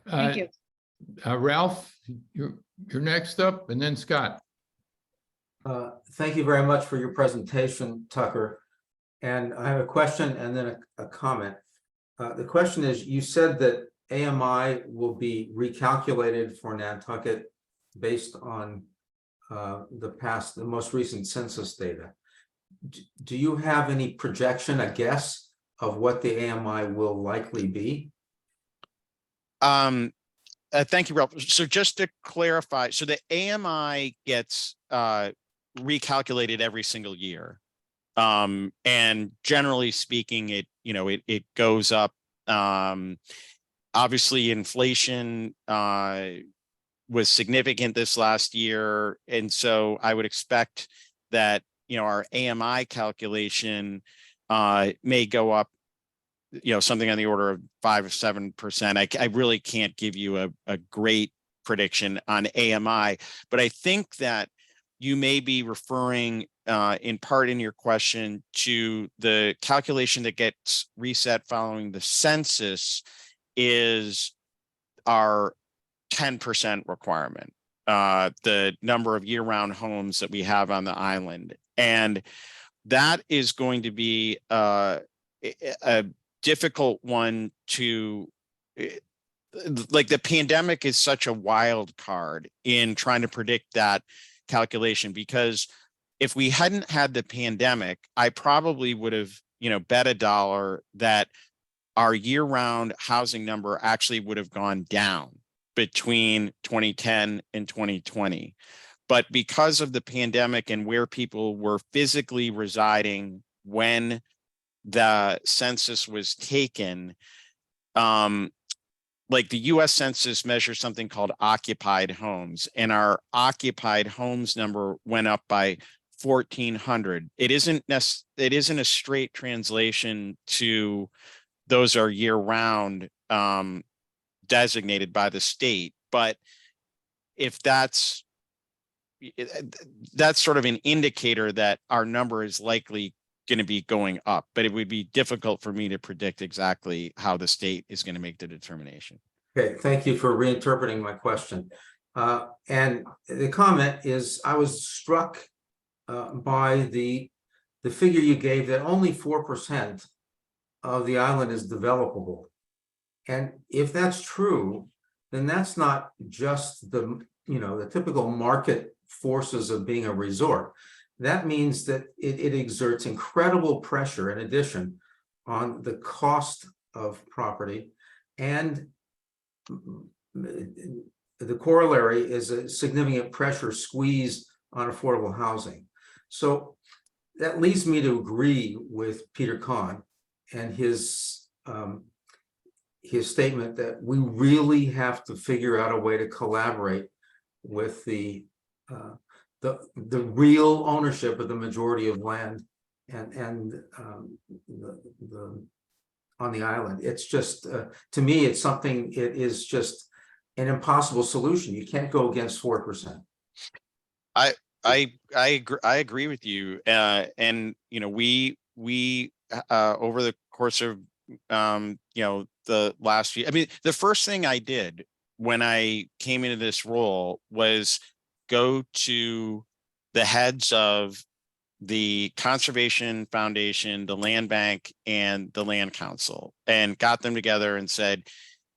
Thank you. Ralph, you're next up, and then Scott. Thank you very much for your presentation, Tucker. And I have a question and then a comment. The question is, you said that AMI will be recalculated for Nantucket based on the most recent census data. Do you have any projection, a guess of what the AMI will likely be? Thank you, Ralph. So just to clarify, so the AMI gets recalculated every single year. And generally speaking, it goes up. Obviously, inflation was significant this last year, and so I would expect that our AMI calculation may go up, something on the order of 5 or 7%. I really can't give you a great prediction on AMI, but I think that you may be referring in part in your question to the calculation that gets reset following the census is our 10% requirement, the number of year-round homes that we have on the island. And that is going to be a difficult one to, like, the pandemic is such a wild card in trying to predict that calculation, because if we hadn't had the pandemic, I probably would have, bet $1 that our year-round housing number actually would have gone down between 2010 and 2020. But because of the pandemic and where people were physically residing when the census was taken, like the US Census measures something called occupied homes, and our occupied homes number went up by 1,400. It isn't a straight translation to those are year-round designated by the state, but if that's sort of an indicator that our number is likely going to be going up, but it would be difficult for me to predict exactly how the state is going to make the determination. Okay, thank you for reinterpreting my question. And the comment is, I was struck by the figure you gave that only 4% of the island is developable. And if that's true, then that's not just the typical market forces of being a resort. That means that it exerts incredible pressure in addition on the cost of property, and the corollary is a significant pressure squeeze on affordable housing. So that leads me to agree with Peter Kahn and his statement that we really have to figure out a way to collaborate with the real ownership of the majority of land and the on the island. It's just, to me, it's something, it is just an impossible solution. You can't go against 4%. I agree with you. And we over the course of the last few, I mean, the first thing I did when I came into this role was go to the heads of the Conservation Foundation, the Land Bank, and the Land Council, and got them together and said,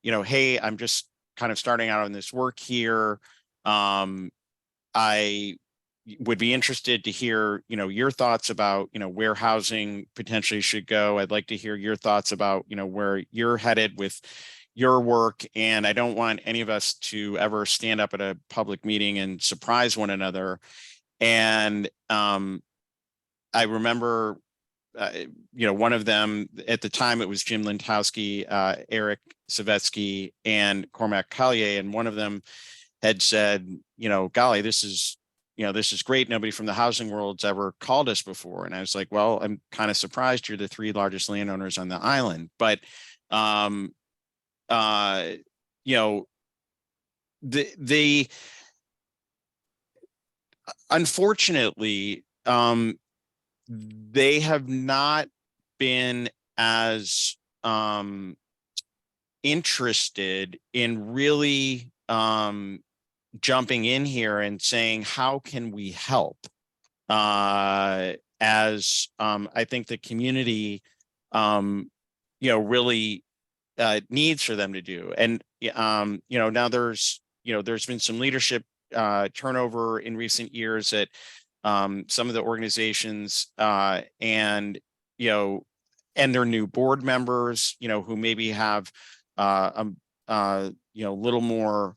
hey, I'm just kind of starting out on this work here. I would be interested to hear, your thoughts about, where housing potentially should go. I'd like to hear your thoughts about, where you're headed with your work. And I don't want any of us to ever stand up at a public meeting and surprise one another. And I remember, one of them at the time, it was Jim Lintowski, Eric Savetsky, and Cormac Collier. And one of them had said, golly, this is great. Nobody from the housing world's ever called us before. And I was like, well, I'm kind of surprised you're the 3 largest landowners on the island. But, the unfortunately, they have not been as interested in really jumping in here and saying, how can we help? As I think the community, really needs for them to do. And, now there's been some leadership turnover in recent years at some of the organizations and their new board members, who maybe have little more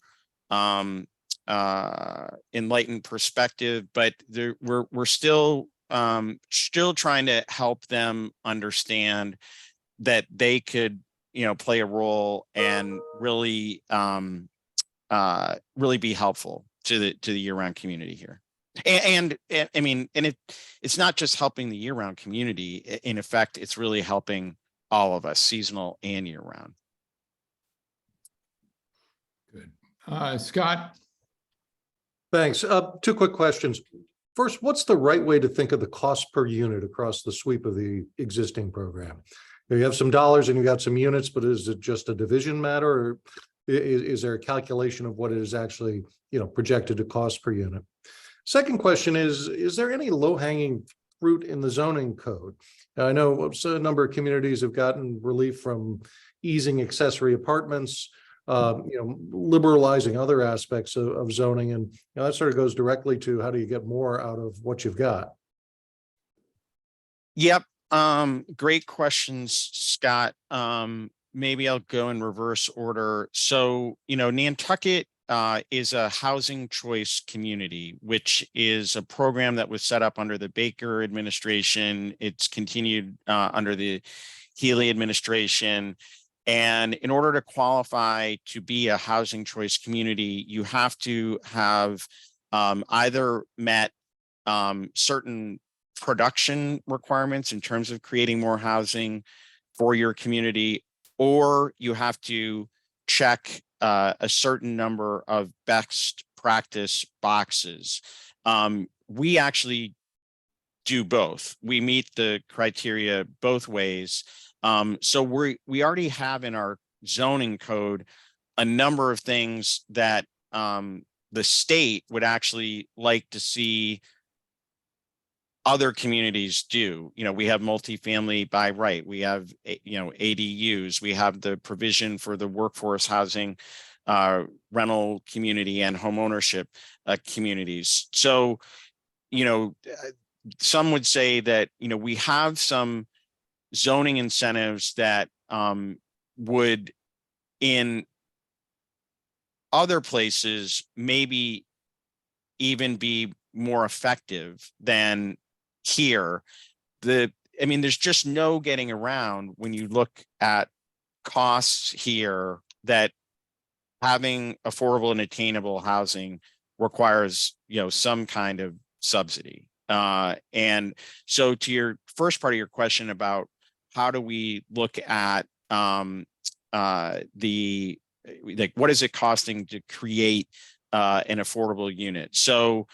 enlightened perspective, but we're still trying to help them understand that they could play a role and really really be helpful to the year-round community here. And I mean, and it's not just helping the year-round community. In effect, it's really helping all of us, seasonal and year-round. Good. Scott? Thanks. 2 quick questions. First, what's the right way to think of the cost per unit across the sweep of the existing program? You have some dollars and you got some units, but is it just a division matter, or is there a calculation of what it is actually, projected to cost per unit? Second question is there any low-hanging fruit in the zoning code? Now, I know a number of communities have gotten relief from easing accessory apartments, liberalizing other aspects of zoning, and that sort of goes directly to how do you get more out of what you've got? Yep. Great questions, Scott. Maybe I'll go in reverse order. So, Nantucket is a housing choice community, which is a program that was set up under the Baker administration. It's continued under the Healy administration. And in order to qualify to be a housing choice community, you have to have either met certain production requirements in terms of creating more housing for your community, or you have to check a certain number of best practice boxes. We actually do both. We meet the criteria both ways. So we already have in our zoning code a number of things that the state would actually like to see other communities do. We have multifamily by right. We have, ADUs. We have the provision for the workforce housing, rental community, and homeownership communities. So, some would say that, we have some zoning incentives that would in other places maybe even be more effective than here. There's just no getting around when you look at costs here that having affordable and attainable housing requires, some kind of subsidy. And so to your first part of your question about how do we look at the, like, what is it costing to create an affordable unit? So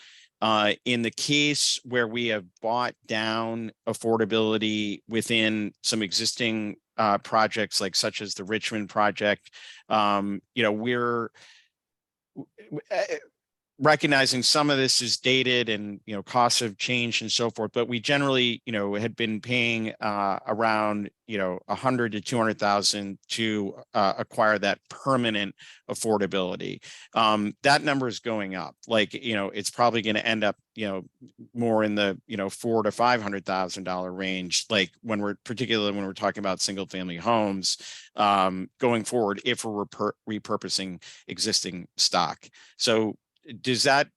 in the case where we have bought down affordability within some existing projects, like such as the Richmond project, we're recognizing some of this is dated and, costs have changed and so forth, but we generally, had been paying around, 100 to 200,000 to acquire that permanent affordability. That number is going up. Like, it's probably going to end up, more in the, $400,000 to $500,000 range. Like particularly when we're talking about single family homes, going forward, if we're repurposing existing stock. So does that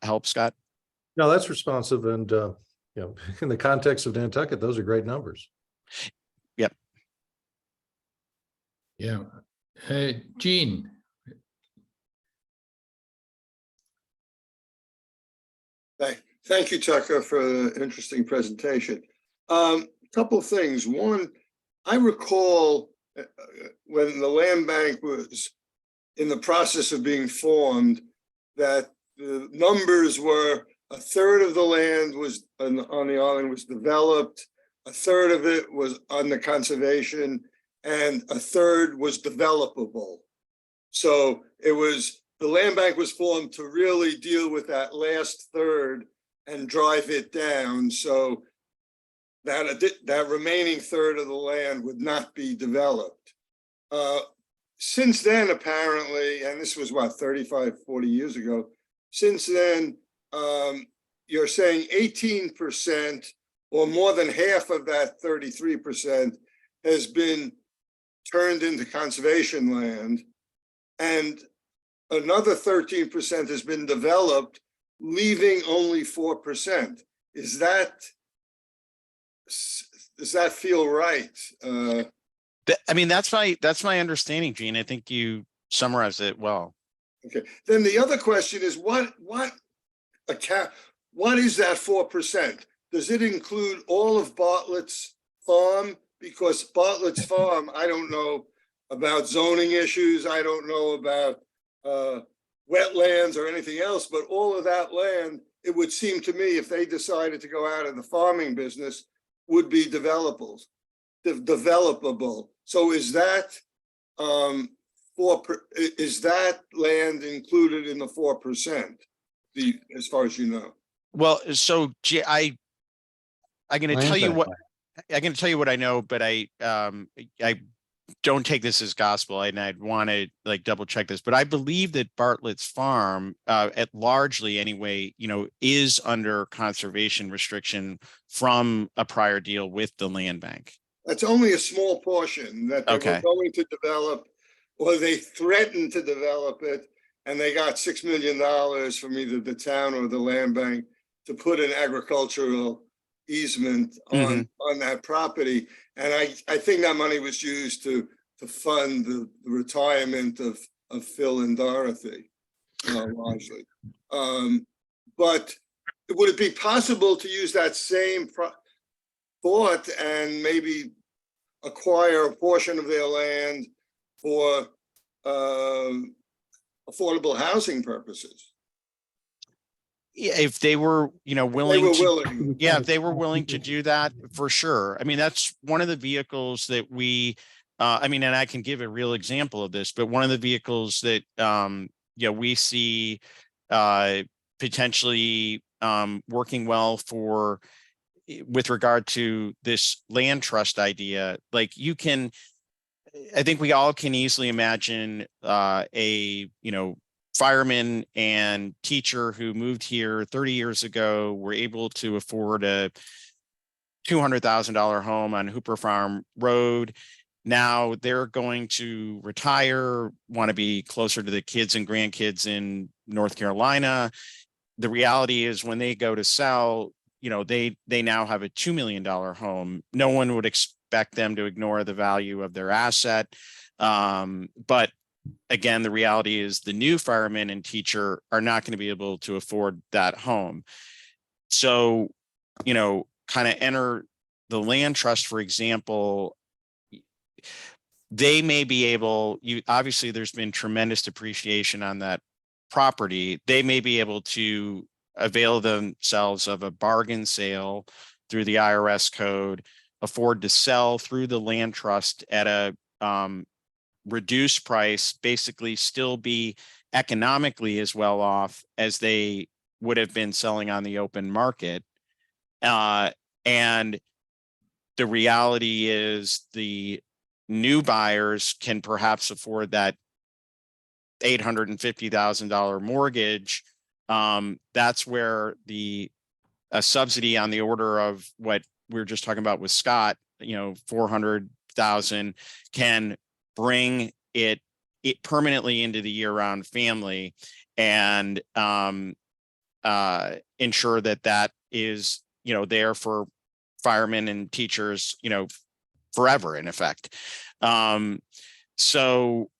help, Scott? No, that's responsive. And, in the context of Nantucket, those are great numbers. Yep. Yeah. Hey, Gene. Thank you, Tucker, for the interesting presentation. Couple things. One, I recall when the land bank was in the process of being formed, that the numbers were a third of the land was on the island was developed, a third of it was under conservation, and a third was developable. So the land bank was formed to really deal with that last third and drive it down, so that remaining third of the land would not be developed. Since then, apparently, and this was what, 35, 40 years ago, since then, you're saying 18% or more than half of that 33% has been turned into conservation land, and another 13% has been developed, leaving only 4%. Does that feel right? I mean, that's my understanding, Gene. I think you summarized it well. Okay. Then the other question is, what is that 4%? Does it include all of Bartlett's farm? Because Bartlett's farm, I don't know about zoning issues. I don't know about wetlands or anything else, but all of that land, it would seem to me, if they decided to go out of the farming business, would be developable. So is that is that land included in the 4%? As far as you know? Well, so I'm going to tell you what I know, but I don't take this as gospel, and I'd want to double check this, but I believe that Bartlett's farm, at largely anyway, is under conservation restriction from a prior deal with the land bank. That's only a small portion that they were going to develop, or they threatened to develop it, and they got $6 million from either the town or the land bank to put an agricultural easement on that property. And I think that money was used to fund the retirement of Phil and Dorothy, largely. But would it be possible to use that same thought and maybe acquire a portion of their land for affordable housing purposes? If they were, willing if they were willing to do that, for sure. I mean, that's one of the vehicles that we, and I can give a real example of this, but one of the vehicles that, we see potentially working well with regard to this land trust idea. Like I think we all can easily imagine a fireman and teacher who moved here 30 years ago, were able to afford a $200,000 home on Hooper Farm Road. Now they're going to retire, want to be closer to the kids and grandkids in North Carolina. The reality is when they go to sell, they now have a $2 million home. No one would expect them to ignore the value of their asset. But again, the reality is the new fireman and teacher are not going to be able to afford that home. So, kind of enter the land trust, for example, they may be able, obviously there's been tremendous depreciation on that property. They may be able to avail themselves of a bargain sale through the IRS code, afford to sell through the land trust at a reduced price, basically still be economically as well off as they would have been selling on the open market. And the reality is the new buyers can perhaps afford that $850,000 mortgage. That's where a subsidy on the order of what we were just talking about with Scott, 400,000 can bring it permanently into the year-round family and ensure that is, there for firemen and teachers, forever in effect. So,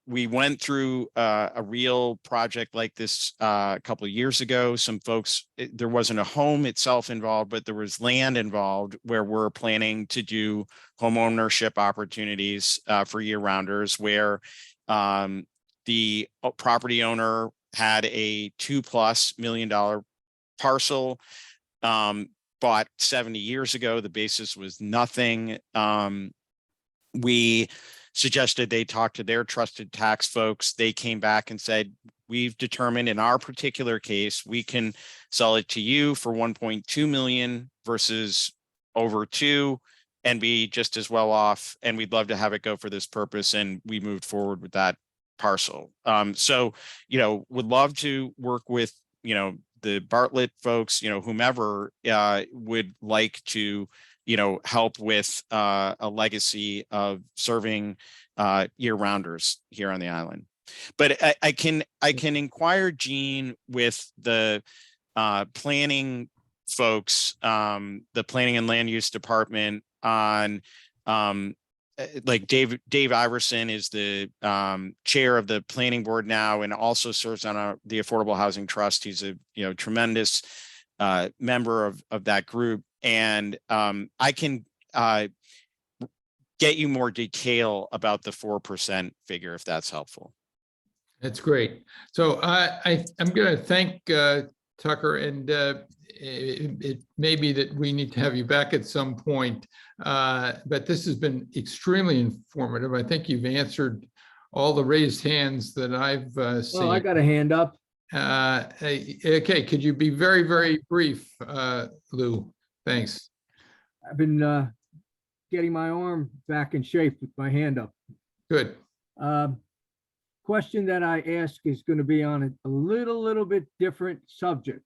we went through a real project like this a couple of years ago. Some folks, there wasn't a home itself involved, but there was land involved where we're planning to do home ownership opportunities for year-rounders, where the property owner had a $2+ million parcel, bought 70 years ago. The basis was nothing. We suggested they talk to their trusted tax folks. They came back and said, we've determined in our particular case, we can sell it to you for 1.2 million versus over 2 and be just as well off. And we'd love to have it go for this purpose. And we moved forward with that parcel. So, would love to work with, the Bartlett folks, whomever would like to, help with a legacy of serving year-rounders here on the island. But I can inquire, Gene, with the planning folks, the planning and land use department on like Dave Iverson is the chair of the planning board now and also serves on the Affordable Housing Trust. He's a tremendous member of that group. And I can get you more detail about the 4% figure if that's helpful. That's great. So I'm going to thank Tucker, and it may be that we need to have you back at some point, but this has been extremely informative. I think you've answered all the raised hands that I've seen. Oh, I got a hand up. Okay, could you be very, very brief, Lou? Thanks. I've been getting my arm back in shape with my hand up. Good. Question that I ask is going to be on a little bit different subject.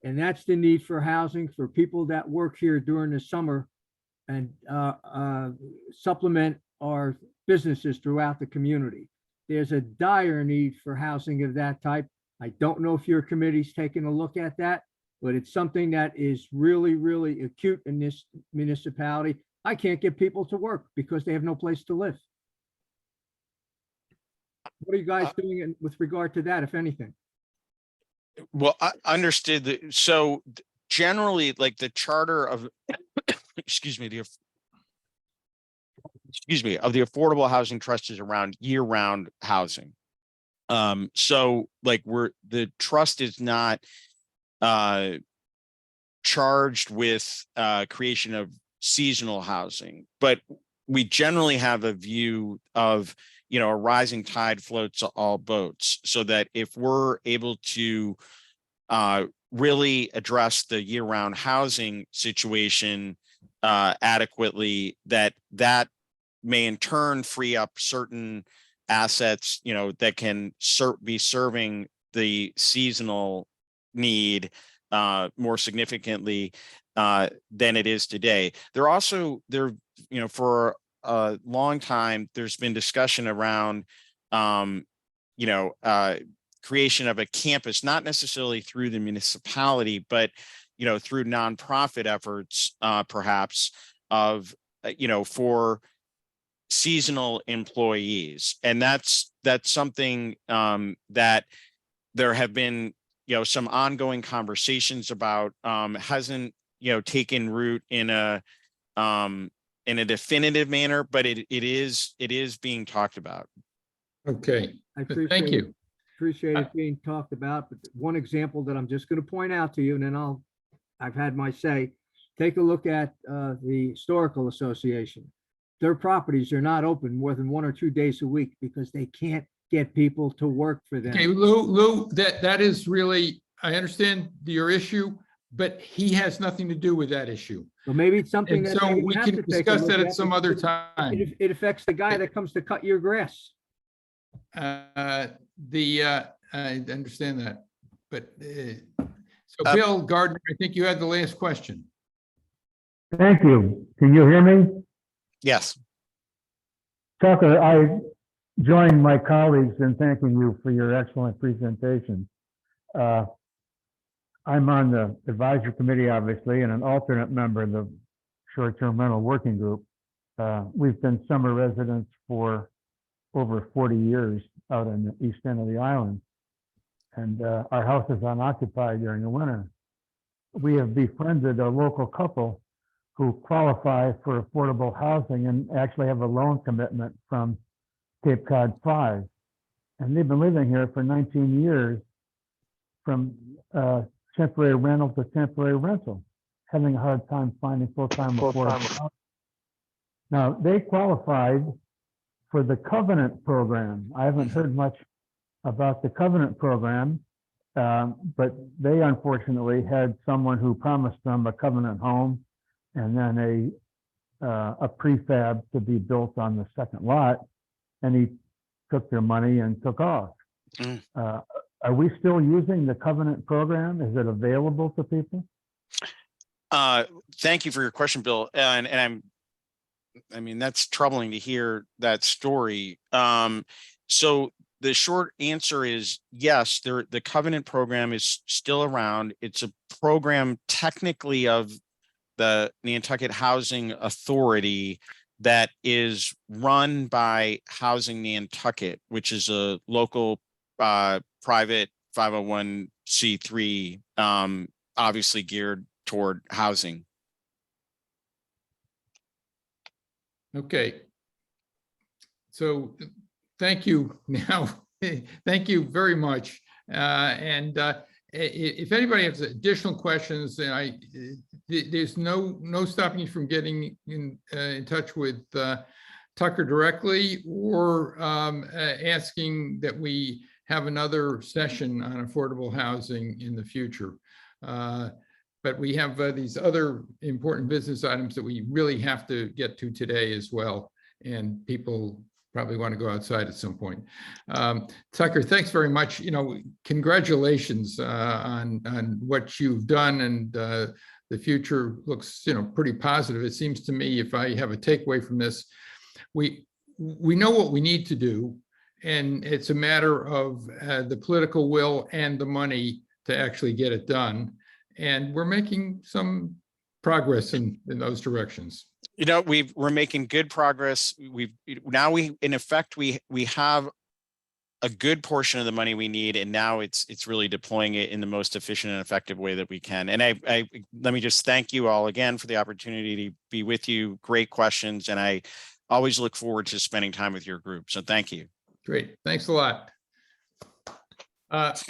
And that's the need for housing for people that work here during the summer and supplement our businesses throughout the community. There's a dire need for housing of that type. I don't know if your committee's taking a look at that, but it's something that is really, really acute in this municipality. I can't get people to work because they have no place to live. What are you guys doing with regard to that, if anything? Well, I understood that. So generally, like the charter of, excuse me, of the Affordable Housing Trust is around year-round housing. So like the trust is not charged with creation of seasonal housing, but we generally have a view of, a rising tide floats all boats, so that if we're able to really address the year-round housing situation adequately, that may in turn free up certain assets, that can be serving the seasonal need more significantly than it is today. For a long time, there's been discussion around, creation of a campus, not necessarily through the municipality, but, through nonprofit efforts, perhaps of, for seasonal employees. And that's something that there have been, some ongoing conversations about, hasn't, taken root in a definitive manner, but it is being talked about. Okay, I thank appreciate it. you. Appreciate it being talked about, but one example that I'm just going to point out to you, and then I've had my say. Take a look at the Historical Association. Their properties are not open more than 1 or 2 days a week because they can't get people to work for them. Okay, Lou, that is really, I understand your issue, but he has nothing to do with that issue. So maybe it's something And that so maybe we you have can to take a discuss look that at at some because other time. it affects the guy that comes to cut your grass. I understand that, but, so Bill Gardner, I think you had the last question. Thank you. Can you hear me? Yes. Tucker, I join my colleagues in thanking you for your excellent presentation. I'm on the advisory committee, obviously, and an alternate member of the short-term rental working group. We've been summer residents for over 40 years out in the east end of the island. And our house is unoccupied during the winter. We have befriended a local couple who qualify for affordable housing and actually have a loan commitment from Cape Cod 5. And they've been living here for 19 years from temporary rental to temporary rental, having a hard time finding full-time affordable housing. Now, they qualified for the Covenant program. I haven't heard much about the Covenant program, but they unfortunately had someone who promised them a Covenant home and then a prefab to be built on the second lot, and he took their money and took off. Are we still using the Covenant program? Is it available to people? Thank you for your question, Bill. I mean, that's troubling to hear that story. So the short answer is yes, the Covenant program is still around. It's a program technically of the Nantucket Housing Authority that is run by Housing Nantucket, which is a local private 501c3, obviously geared toward housing. Okay. So thank you now. Thank you very much. If anybody has additional questions, then there's no stopping you from getting in touch with Tucker directly or asking that we have another session on affordable housing in the future. But we have these other important business items that we really have to get to today as well. And people probably want to go outside at some point. Tucker, thanks very much. Congratulations on what you've done, and the future looks, pretty positive. It seems to me, if I have a takeaway from this, we know what we need to do, and it's a matter of the political will and the money to actually get it done. And we're making some progress in those directions. We're making good progress. In effect, we have a good portion of the money we need, and now it's really deploying it in the most efficient and effective way that we can. And let me just thank you all again for the opportunity to be with you. Great questions, and I always look forward to spending time with your group. So thank you. Great, thanks a lot.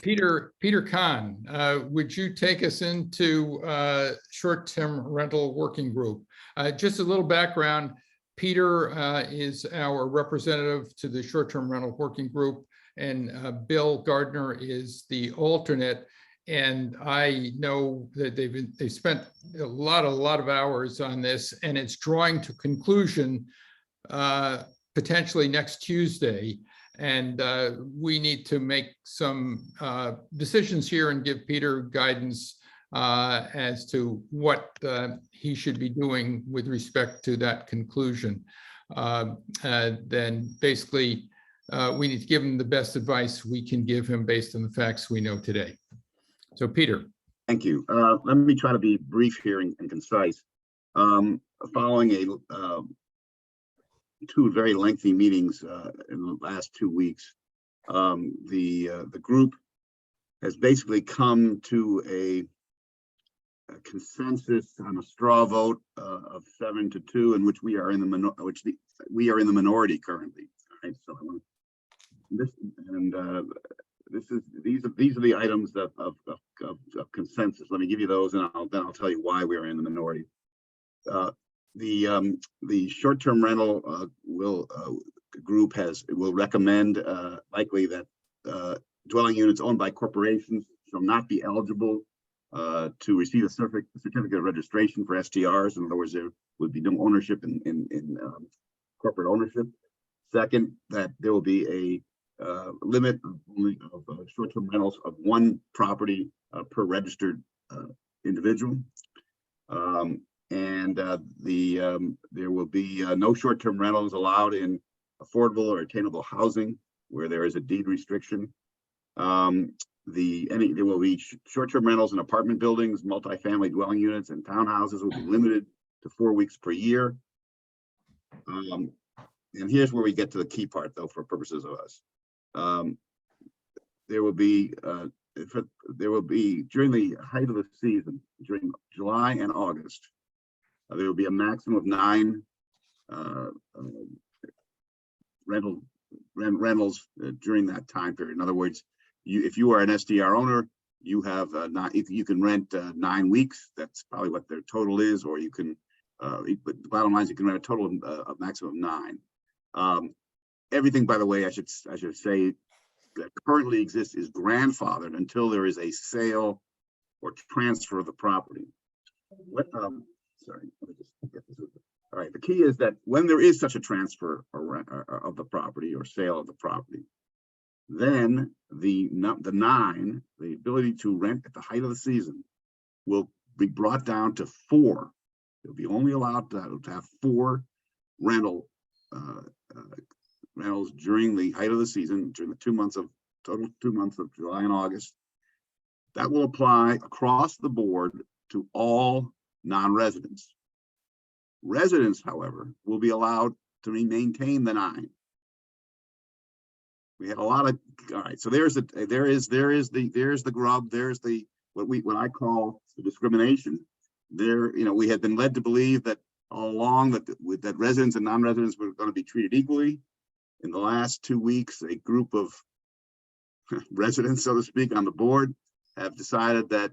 Peter Kahn, would you take us into short-term rental working group? Just a little background. Peter is our representative to the short-term rental working group, and Bill Gardner is the alternate. And I know that they spent a lot of hours on this, and it's drawing to conclusion potentially next Tuesday. And we need to make some decisions here and give Peter guidance as to what he should be doing with respect to that conclusion. Then basically, we need to give him the best advice we can give him based on the facts we know today. So Peter. Thank you. Let me try to be brief here and concise. Following two very lengthy meetings in the last 2 weeks, the group has basically come to consensus on a straw vote of 7-2, in which we are in the we are in the minority currently. All right, so I want this, and these are the items of consensus. Let me give you those, and then I'll tell you why we are in the minority. The short-term rental group will recommend likely that dwelling units owned by corporations shall not be eligible to receive a certificate of registration for STRs. In other words, there would be no ownership in corporate ownership. Second, that there will be a limit of short-term rentals of one property per registered individual. There will be no short-term rentals allowed in affordable or attainable housing where there is a deed restriction. There will be short-term rentals in apartment buildings, multifamily dwelling units, and townhouses will be limited to 4 weeks per year. And here's where we get to the key part, though, for purposes of us. There will be during the height of the season, during July and August, there will be a maximum of 9 rentals during that time period. In other words, if you are an SDR owner, you have you can rent 9 weeks. That's probably what their total is, or you can. But the bottom line is you can rent a total of maximum of 9. Everything, by the way, I should say, that currently exists is grandfathered until there is a sale or transfer of the property. Sorry, let me just get this. All right, the key is that when there is such a transfer of the property or sale of the property, then the ability to rent at the height of the season will be brought down to 4. You'll be only allowed to have 4 rentals during the height of the season, during the total 2 months of July and August. That will apply across the board to all non-residents. Residents, however, will be allowed to maintain the 9. We had a lot of, all right, so there is the grub, there's the what I call the discrimination. There, we had been led to believe that all along that residents and non-residents were going to be treated equally. In the last 2 weeks, a group of residents, so to speak, on the board have decided that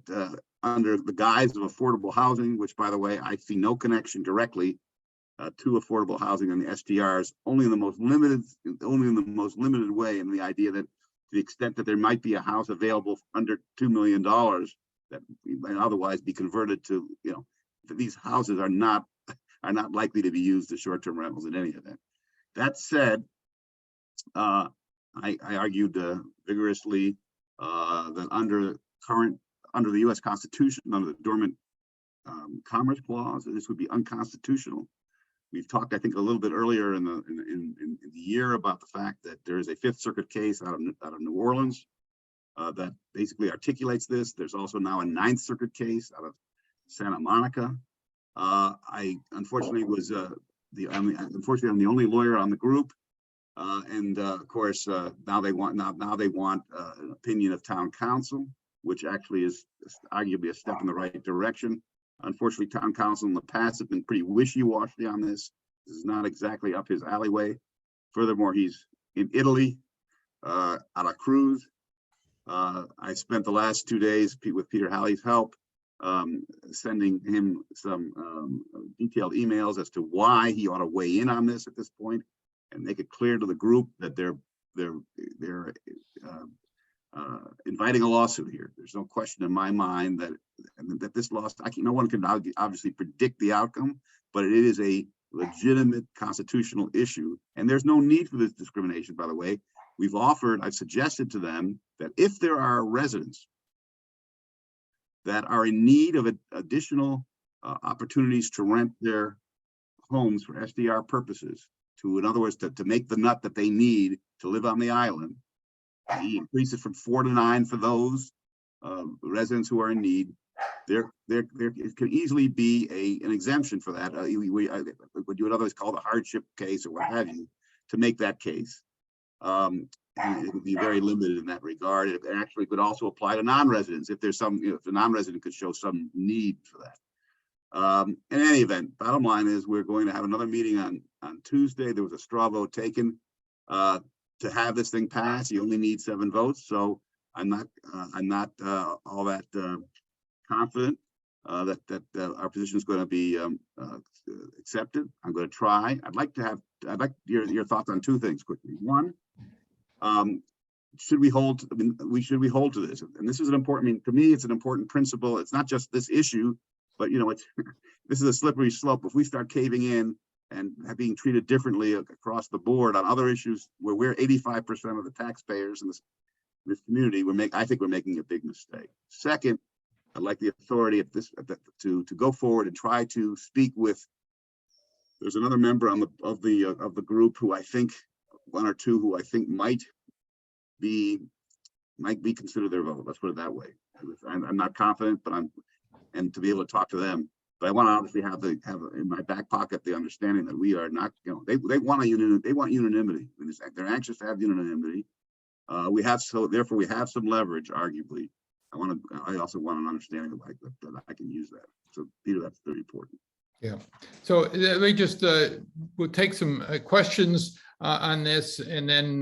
under the guise of affordable housing, which, by the way, I see no connection directly to affordable housing and the STRs, only in the most limited way, in the idea that to the extent that there might be a house available under $2 million that might otherwise be converted to, these houses are not likely to be used as short-term rentals in any event. That said, I argued vigorously that under the U.S. Constitution, under the Dormant Commerce Clause, this would be unconstitutional. We've talked, I think, a little bit earlier in the year about the fact that there is a Fifth Circuit case out of New Orleans that basically articulates this. There's also now a Ninth Circuit case out of Santa Monica. I unfortunately unfortunately I'm the only lawyer on the group, and of course now they want an opinion of town council, which actually is arguably a step in the right direction. Unfortunately, town council in the past have been pretty wishy-washy on this. This is not exactly up his alleyway. Furthermore, he's in Italy on a cruise. I spent the last 2 days with Peter Halley's help, sending him some detailed emails as to why he ought to weigh in on this at this point and make it clear to the group that they're inviting a lawsuit here. There's no question in my mind that this lawsuit, no one can obviously predict the outcome, but it is a legitimate constitutional issue. And there's no need for this discrimination, by the way. I've suggested to them that if there are residents that are in need of additional opportunities to rent their homes for SDR purposes, in other words, to make the nut that they need to live on the island, he increases from 4 to 9 for those residents who are in need. There could easily be an exemption for that. What you would otherwise call the hardship case or what have you, to make that case. it would be very limited in that regard. It actually could also apply to non-residents if there's some, if the non-resident could show some need for that. In any event, bottom line is we're going to have another meeting on Tuesday. There was a straw vote taken to have this thing pass. You only need 7 votes, so I'm not all that confident that our position is going to be accepted. I'm going to try. I'd like your thoughts on 2 things quickly. One, should we hold? I mean, should we hold to this? And this is an important. I mean, to me, it's an important principle. It's not just this issue, but you know, it's this is a slippery slope. If we start caving in and being treated differently across the board on other issues where we're 85% of the taxpayers in this community, I think we're making a big mistake. Second, I'd like the authority of this to go forward and try to speak with. There's another member of the group who I think, 1 or 2 who I think might be considered their vote. Let's put it that way. I'm not confident, but and to be able to talk to them. But I want to obviously have in my back pocket the understanding that we are not, you know, they want unanimity. They're anxious to have unanimity. Therefore we have some leverage, arguably. I also want an understanding of that I can use that. So Peter, that's very important. Yeah. So let me just, we'll take some questions on this, and then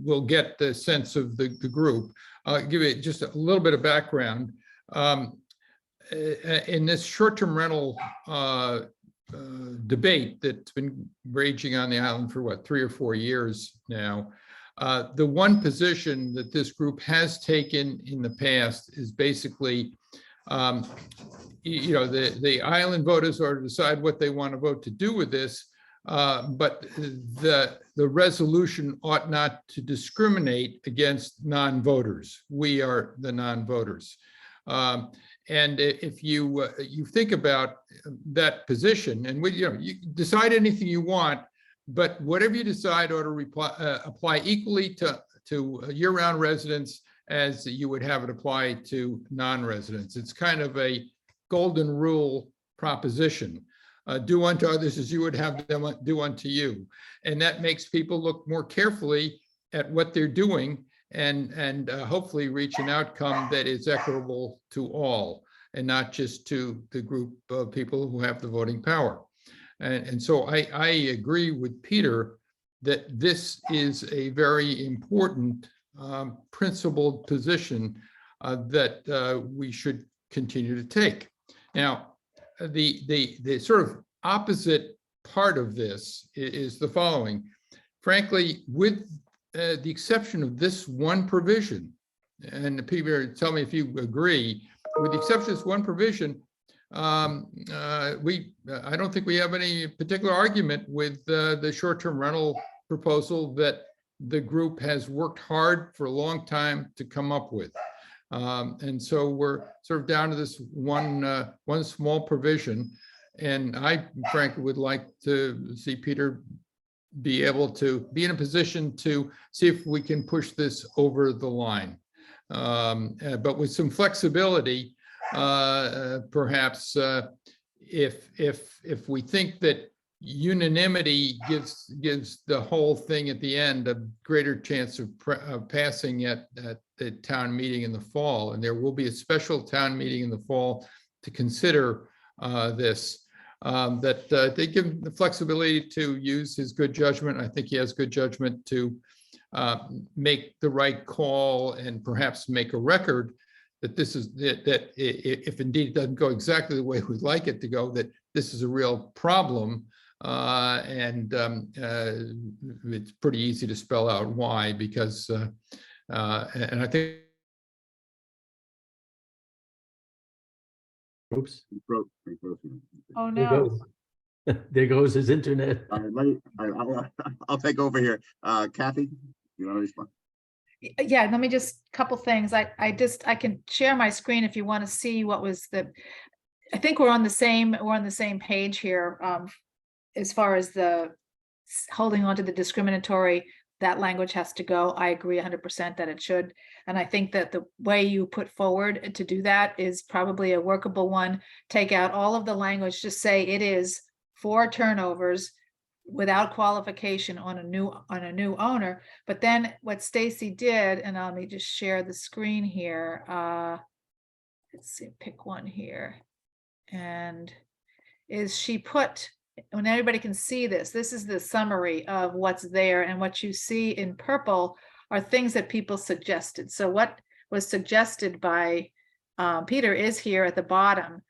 we'll get the sense of the group. I'll give you just a little bit of background. In this short-term rental debate that's been raging on the island for what, 3 or 4 years now, the one position that this group has taken in the past is basically, you know, the island voters are to decide what they want to vote to do with this, but the resolution ought not to discriminate against non-voters. We are the non-voters. And if you think about that position, and you decide anything you want, but whatever you decide ought to apply equally to year-round residents as you would have it apply to non-residents. It's kind of a golden rule proposition. Do unto others as you would have them do unto you. And that makes people look more carefully at what they're doing and hopefully reach an outcome that is equitable to all and not just to the group of people who have the voting power. And so I agree with Peter that this is a very important principled position that we should continue to take. Now, the sort of opposite part of this is the following. Frankly, with the exception of this one provision, and Peter, tell me if you agree, with the exception of this one provision, I don't think we have any particular argument with the short-term rental proposal that the group has worked hard for a long time to come up with. And so we're sort of down to this one small provision. And I frankly would like to see Peter be able to be in a position to see if we can push this over the line. But with some flexibility, perhaps if we think that unanimity gives the whole thing at the end a greater chance of passing at the town meeting in the fall, and there will be a special town meeting in the fall to consider this, that they give him the flexibility to use his good judgment. I think he has good judgment to make the right call and perhaps make a record that this is that if indeed it doesn't go exactly the way we'd like it to go, that this is a real problem. And it's pretty easy to spell out why, because and I think. Oops. Oh, no. There goes his internet. I'll take over here. Kathy, you want to respond? Yeah, let me just, couple things. I can share my screen if you want to see what was I think we're on the same page here as far as the holding on to the discriminatory, that language has to go. I agree 100% that it should. And I think that the way you put forward to do that is probably a workable one. Take out all of the language, just say it is for turnovers without qualification on a new owner. But then what Stacy did, and let me just share the screen here. Let's see, pick one here. And is she put, when everybody can see this, this is the summary of what's there, and what you see in purple are things that people suggested. So what was suggested by Peter is here at the bottom,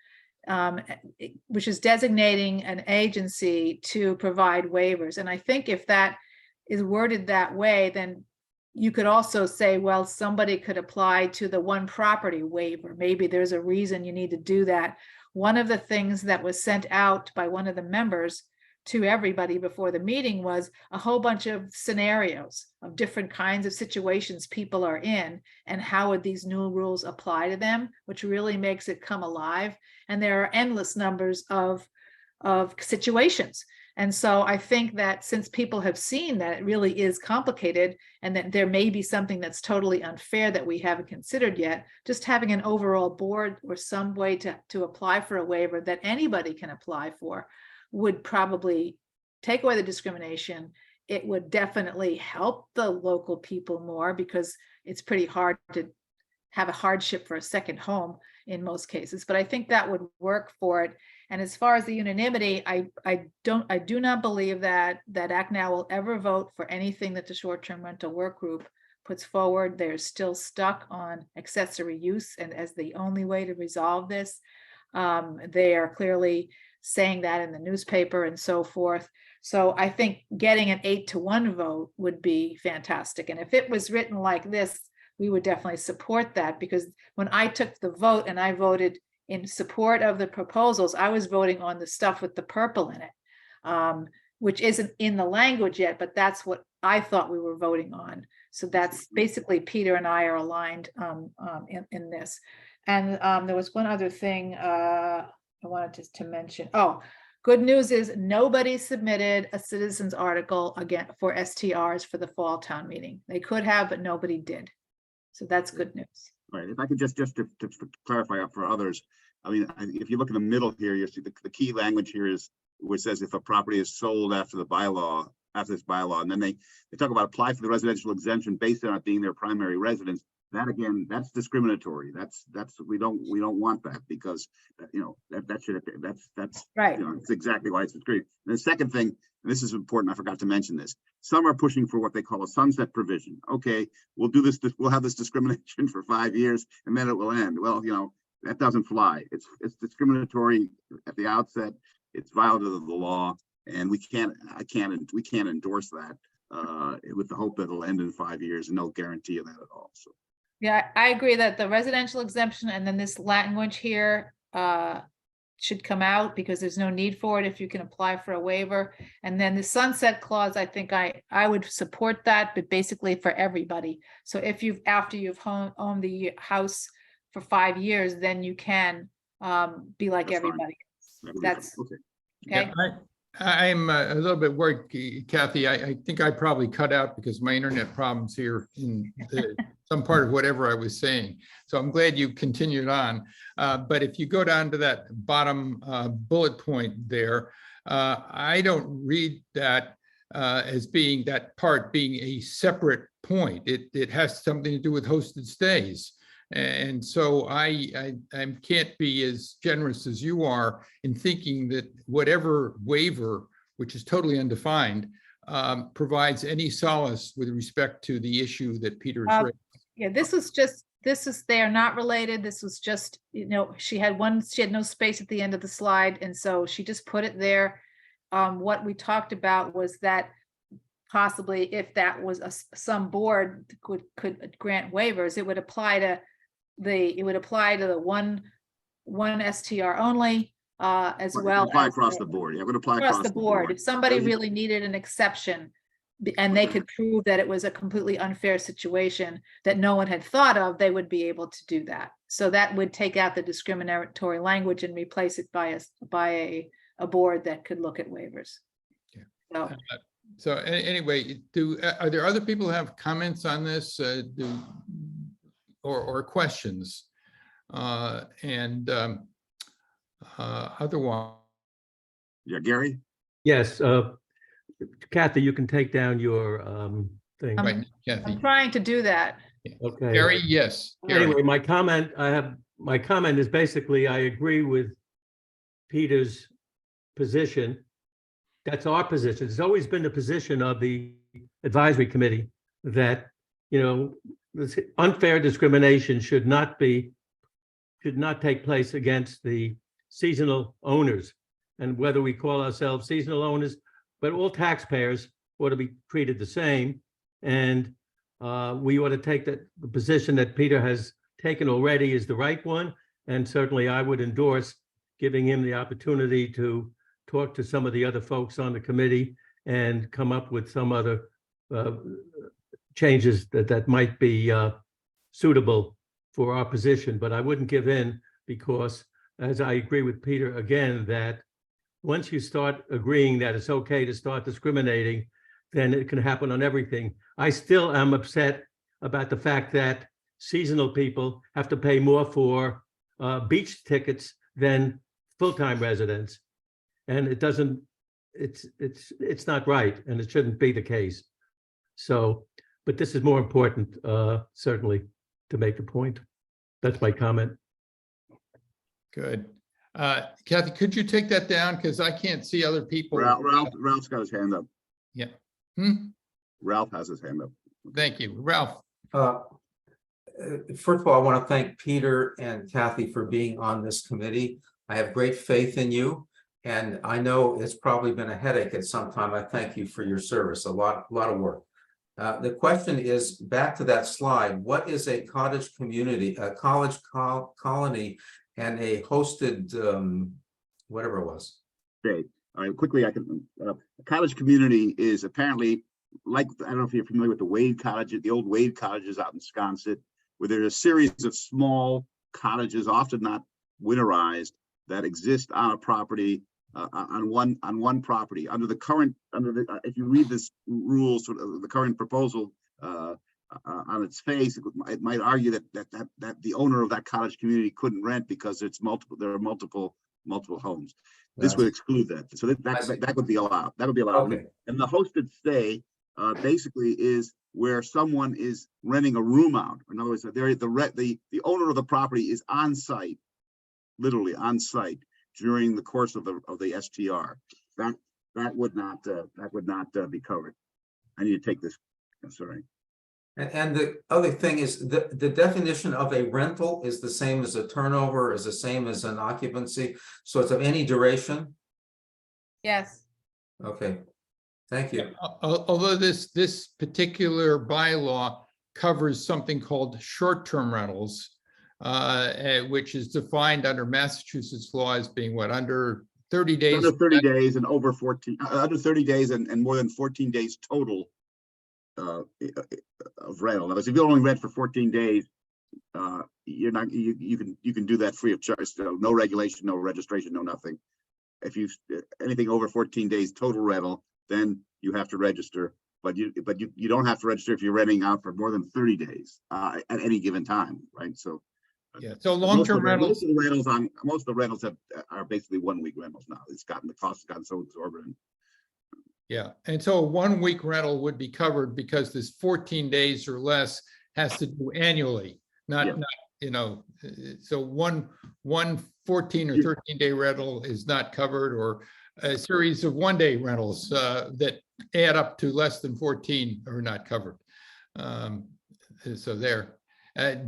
which is designating an agency to provide waivers. And I think if that is worded that way, then you could also say, well, somebody could apply to the one property waiver. Maybe there's a reason you need to do that. One of the things that was sent out by one of the members to everybody before the meeting was a whole bunch of scenarios of different kinds of situations people are in, and how would these new rules apply to them, which really makes it come alive. And there are endless numbers of situations. And so I think that since people have seen that it really is complicated, and that there may be something that's totally unfair that we haven't considered yet, just having an overall board or some way to apply for a waiver that anybody can apply for would probably take away the discrimination. It would definitely help the local people more, because it's pretty hard to have a hardship for a second home in most cases. But I think that would work for it. And as far as the unanimity, I do not believe that Act Now will ever vote for anything that the short-term rental work group puts forward. They're still stuck on accessory use and as the only way to resolve this. They are clearly saying that in the newspaper and so forth. So I think getting an 8-1 vote would be fantastic. And if it was written like this, we would definitely support that, because when I took the vote and I voted in support of the proposals, I was voting on the stuff with the purple in it, which isn't in the language yet, but that's what I thought we were voting on. So that's basically Peter and I are aligned in this. And there was one other thing I wanted to mention. Oh, good news is nobody submitted a citizens article again for STRs for the fall town meeting. They could have, but nobody did. So that's good news. Right, if I could just to clarify up for others, I mean, if you look in the middle here, you see the key language here is where it says if a property is sold after this bylaw, and then they talk about apply for the residential exemption based on it being their primary residence. That again, that's discriminatory. That's we don't want that, because that's right. It's exactly why it's discriminatory. And the second thing, and this is important, I forgot to mention this. Some are pushing for what they call a sunset provision. Okay, we'll do this. We'll have this discrimination for 5 years, and then it will end. Well, that doesn't fly. It's discriminatory at the outset. It's violative of the law, and we can't endorse that with the hope that it'll end in 5 years, and no guarantee of that at all. So. Yeah, I agree that the residential exemption and then this language here should come out, because there's no need for it if you can apply for a waiver. And then the sunset clause, I think I would support that, but basically for everybody. So if after you've owned the house for 5 years, then you can be like everybody else. That's okay. Yeah, I'm a little bit worried, Kathy. I think I probably cut out because my internet problems here in some part of whatever I was saying. So I'm glad you continued on. But if you go down to that bottom bullet point there, I don't read that as being that part being a separate point. It has something to do with hosted stays. And so I can't be as generous as you are in thinking that whatever waiver, which is totally undefined, provides any solace with respect to the issue that Peter has raised. Yeah, they are not related. This was just, she had no space at the end of the slide. And so she just put it there. What we talked about was that possibly if that was some board could grant waivers, it would apply to the one STR only, as well. Apply across the board. Yeah, it would apply across the board. If somebody really needed an exception and they could prove that it was a completely unfair situation that no one had thought of, they would be able to do that. So that would take out the discriminatory language and replace it by a board that could look at waivers. Yeah. So anyway, are there other people who have comments on this or questions? Otherwise. Yeah, Gary? Yes, Kathy, you can take down your thing. Right, Kathy. I'm trying to do that. Okay. Gary, yes. Gary. Anyway, my comment is basically, I agree with Peter's position. That's our position. It's always been the position of the advisory committee that, this unfair discrimination should not take place against the seasonal owners. And whether we call ourselves seasonal owners, but all taxpayers ought to be treated the same. And we ought to take the position that Peter has taken already is the right one. And certainly I would endorse giving him the opportunity to talk to some of the other folks on the committee and come up with some other changes that might be suitable for our position. But I wouldn't give in, because as I agree with Peter again, that once you start agreeing that it's okay to start discriminating, then it can happen on everything. I still am upset about the fact that seasonal people have to pay more for beach tickets than full-time residents. And it doesn't, it's not right, and it shouldn't be the case. So, but this is more important, certainly, to make the point. That's my comment. Good. Kathy, could you take that down? Because I can't see other people. Ralph's got his hand up. Yeah. Ralph has his hand up. Thank you. Ralph. First of all, I want to thank Peter and Kathy for being on this committee. I have great faith in you, and I know it's probably been a headache at some time. I thank you for your service, a lot of work. The question is, back to that slide, what is a cottage community, a college colony, and a hosted, whatever it was? Okay, all right, quickly, a cottage community is apparently like, I don't know if you're familiar with the Wade cottages, the old Wade cottages out in Sconset, where there's a series of small cottages, often not winterized, that exist on a property, on one property. If you read this rule, sort of the current proposal on its face, it might argue that the owner of that cottage community couldn't rent because there are multiple homes. This would exclude that. So that would be allowed. That would be allowed. Okay. And the hosted stay basically is where someone is renting a room out. In other words, the owner of the property is on site, literally on site during the course of the STR. That would not be covered. I need to take this. I'm sorry. And the other thing is the definition of a rental is the same as a turnover, is the same as an occupancy. So it's of any duration. Yes. Okay, thank you. Although this particular bylaw covers something called short-term rentals, which is defined under Massachusetts law as being what, under 30 days? Under 30 days and over 14, under 30 days and more than 14 days total of rental. Now, if you only rent for 14 days, you can do that free of charge. So no regulation, no registration, no nothing. If you anything over 14 days total rental, then you have to register. But you don't have to register if you're renting out for more than 30 days at any given time, right? So yeah. So long-term rentals. Most of the rentals are basically 1 week rentals now. The cost has gotten so exorbitant. Yeah, and so a 1 week rental would be covered because this 14 days or less has to do annually, not so one 14 or 13 day rental is not covered, or a series of 1 day rentals that add up to less than 14 are not covered. So there.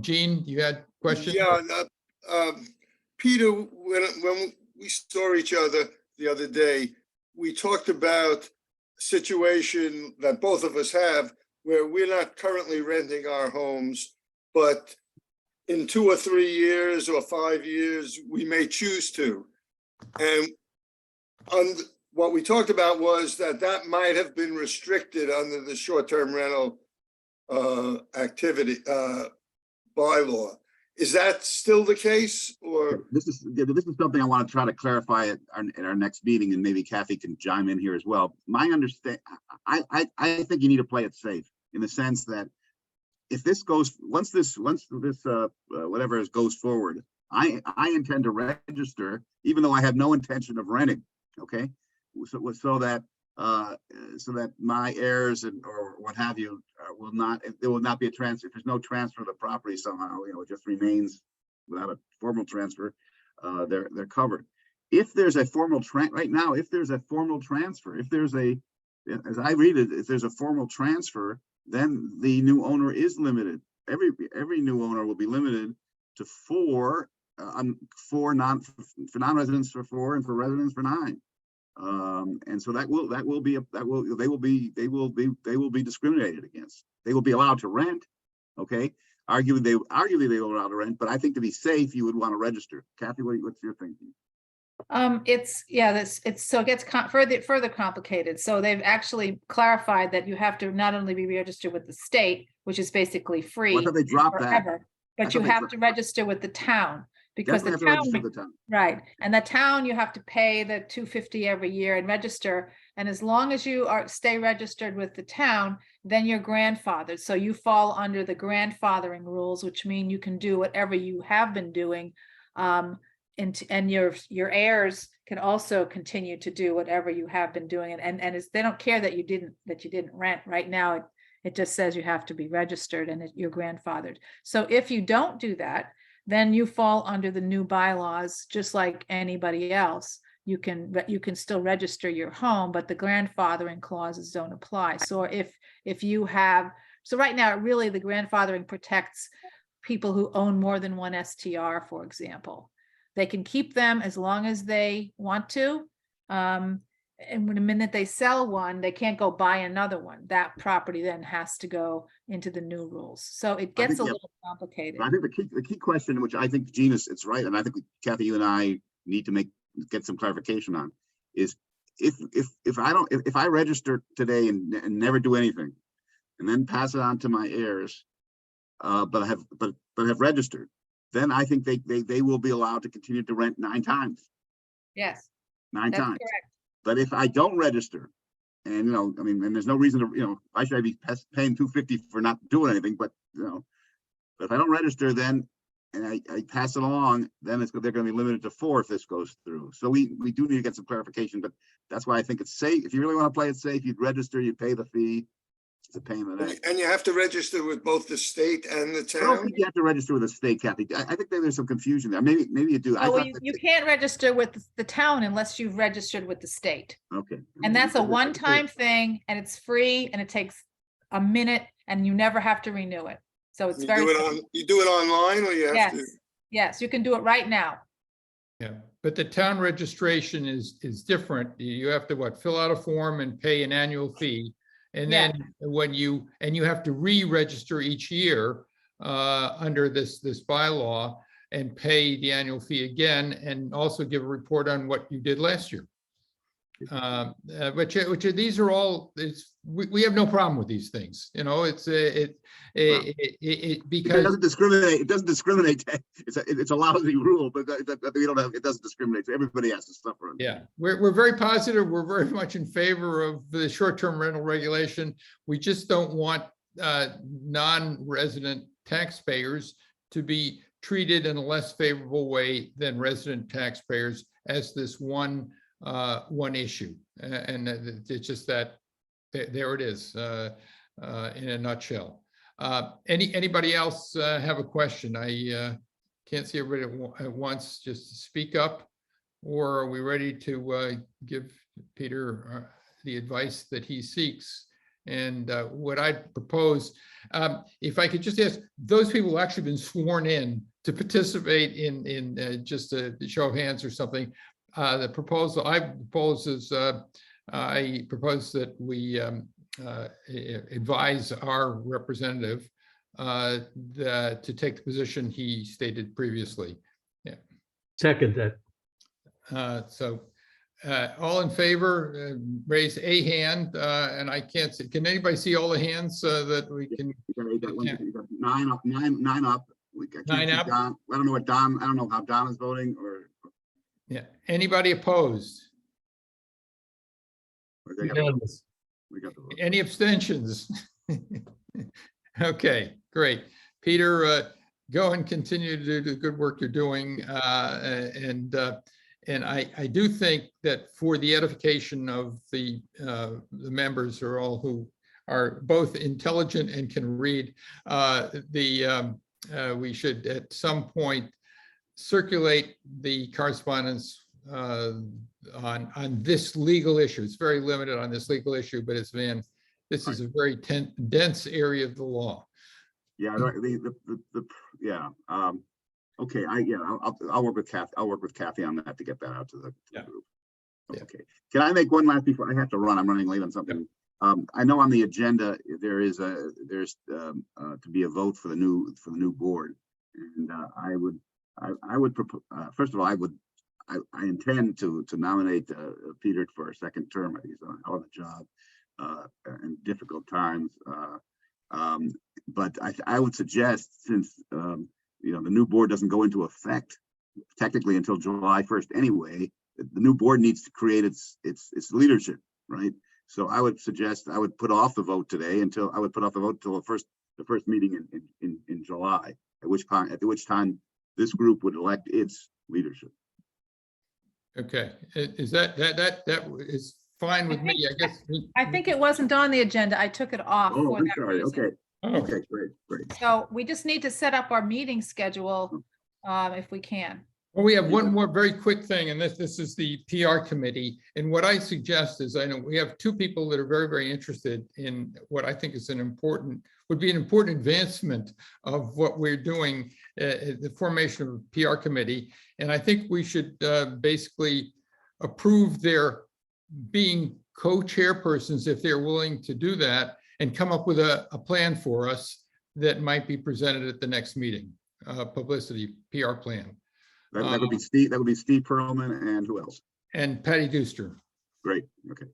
Gene, you had questions? Yeah, Peter, when we saw each other the other day, we talked about situation that both of us have where we're not currently renting our homes, but in 2 or 3 years or 5 years, we may choose to. And what we talked about was that might have been restricted under the short-term rental activity bylaw. Is that still the case, or? This is something I want to try to clarify at our next meeting, and maybe Kathy can chime in here as well. My understand, I think you need to play it safe in the sense that if this goes, once this whatever goes forward, I intend to register, even though I have no intention of renting. Okay, so that so that my heirs or what have you there will not be a transfer. If there's no transfer of the property somehow, it just remains without a formal transfer, they're covered. If there's a formal right now, if there's a formal transfer, as I read it, if there's a formal transfer, then the new owner is limited. Every new owner will be limited to four for non-residents for 4 and for residents for 9. And so they will be discriminated against. They will be allowed to rent. Okay. Arguably they will allow to rent, but I think to be safe, you would want to register. Kathy, what's your thinking? So it gets further complicated. So they've actually clarified that you have to not only be registered with the state, which is basically free Well, I thought they dropped that. forever, but you have to register with the town because the Definitely have to town, register the town. right? And the town, you have to pay the $250 every year and register. And as long as you stay registered with the town, then you're grandfathered. So you fall under the grandfathering rules, which mean you can do whatever you have been doing. And your heirs can also continue to do whatever you have been doing. And they don't care that you didn't rent. Right now, it just says you have to be registered and you're grandfathered. So if you don't do that, then you fall under the new bylaws, just like anybody else. You can still register your home, but the grandfathering clauses don't apply. So so right now, really the grandfathering protects people who own more than one STR, for example. They can keep them as long as they want to. And when the minute they sell one, they can't go buy another one. That property then has to go into the new rules. So it gets a little complicated. I think the key question, which I think Gina, it's right, and I think Kathy, you and I need to get some clarification on, is if I register today and never do anything, and then pass it on to my heirs, but have registered, then I think they will be allowed to continue to rent 9 times. Yes. 9 That's times. correct. But if I don't register, and and there's no reason to, why should I be paying $250 for not doing anything? But but if I don't register, then and I pass it along, then they're going to be limited to 4 if this goes through. So we do need to get some clarification. But that's why I think it's safe. If you really want to play it safe, you'd register, you pay the fee. It's a pain in the neck. And you have to register with both the state and the I don't town? think you have to register with the state, Kathy. I think there's some confusion there. Maybe you do. Oh, well, you can't register with the town unless you've registered with the state. Okay. And that's a one-time thing, and it's free, and it takes a minute, and you never have to renew it. So it's You very. you do it online, or you have to? Yes, you can do it right now. Yeah, but the town registration is different. You have to fill out a form and pay an annual fee. And then you have to re-register each year under this bylaw and pay the annual fee again, and also give a report on what you did last year. These are all, we have no problem with these things, because it doesn't discriminate. It doesn't discriminate. It's a lousy rule, but we don't have. It doesn't discriminate. So everybody has to suffer. Yeah, we're very positive. We're very much in favor of the short-term rental regulation. We just don't want non-resident taxpayers to be treated in a less favorable way than resident taxpayers as this one issue. And it's just that there it is in a nutshell. Anybody else have a question? I can't see everybody at once. Just speak up, or are we ready to give Peter the advice that he seeks? And what I propose, if I could just ask, those people who actually been sworn in to participate in just a show of hands or something, the proposal I propose is I propose that we advise our representative to take the position he stated previously. Yeah. Second that. So all in favor, raise a hand, and I can't see. Can anybody see all the hands that we can? You got 9 up. 9 up. Nine up. I don't know what Don. I don't know how Don is voting, or. Yeah. Anybody opposed? Unanimous. Any abstentions? Okay, great. Peter, go and continue to do the good work you're doing. And I do think that for the edification of the members or all who are both intelligent and can read, we should at some point circulate the correspondence on this legal issue. It's very limited on this legal issue, but this is a very dense area of the law. Yeah, yeah. Okay, I'll work with Kathy. I'll work with Kathy on that to get that out to the group. Yeah. Okay. Can I make one last before I have to run? I'm running late on something. I know on the agenda there's to be a vote for the new board, and I would propose. First of all, I intend to nominate Peter for a second term. I think he's done a hell of a job in difficult times. But I would suggest, since the new board doesn't go into effect technically until July 1st anyway, the new board needs to create its leadership, right? So I would suggest I would put off the vote today until the first meeting in July, at which time this group would elect its leadership. Okay, is that is fine with me, I guess. I think it wasn't on the agenda. I took it off. Oh, for I'm that sorry. reason. Okay. Oh, Okay, great. So we just need to set up our meeting schedule if we can. Well, we have one more very quick thing, and this is the PR committee. And what I suggest is, I know we have two people that are very, very interested in what I think is would be an important advancement of what we're doing, the formation of a PR committee. And I think we should basically approve their being co-chairpersons if they're willing to do that, and come up with a plan for us that might be presented at the next meeting, publicity PR plan. That would be Steve. That would be Steve Perlman, and who else? And Patty Dooster. Great. Okay.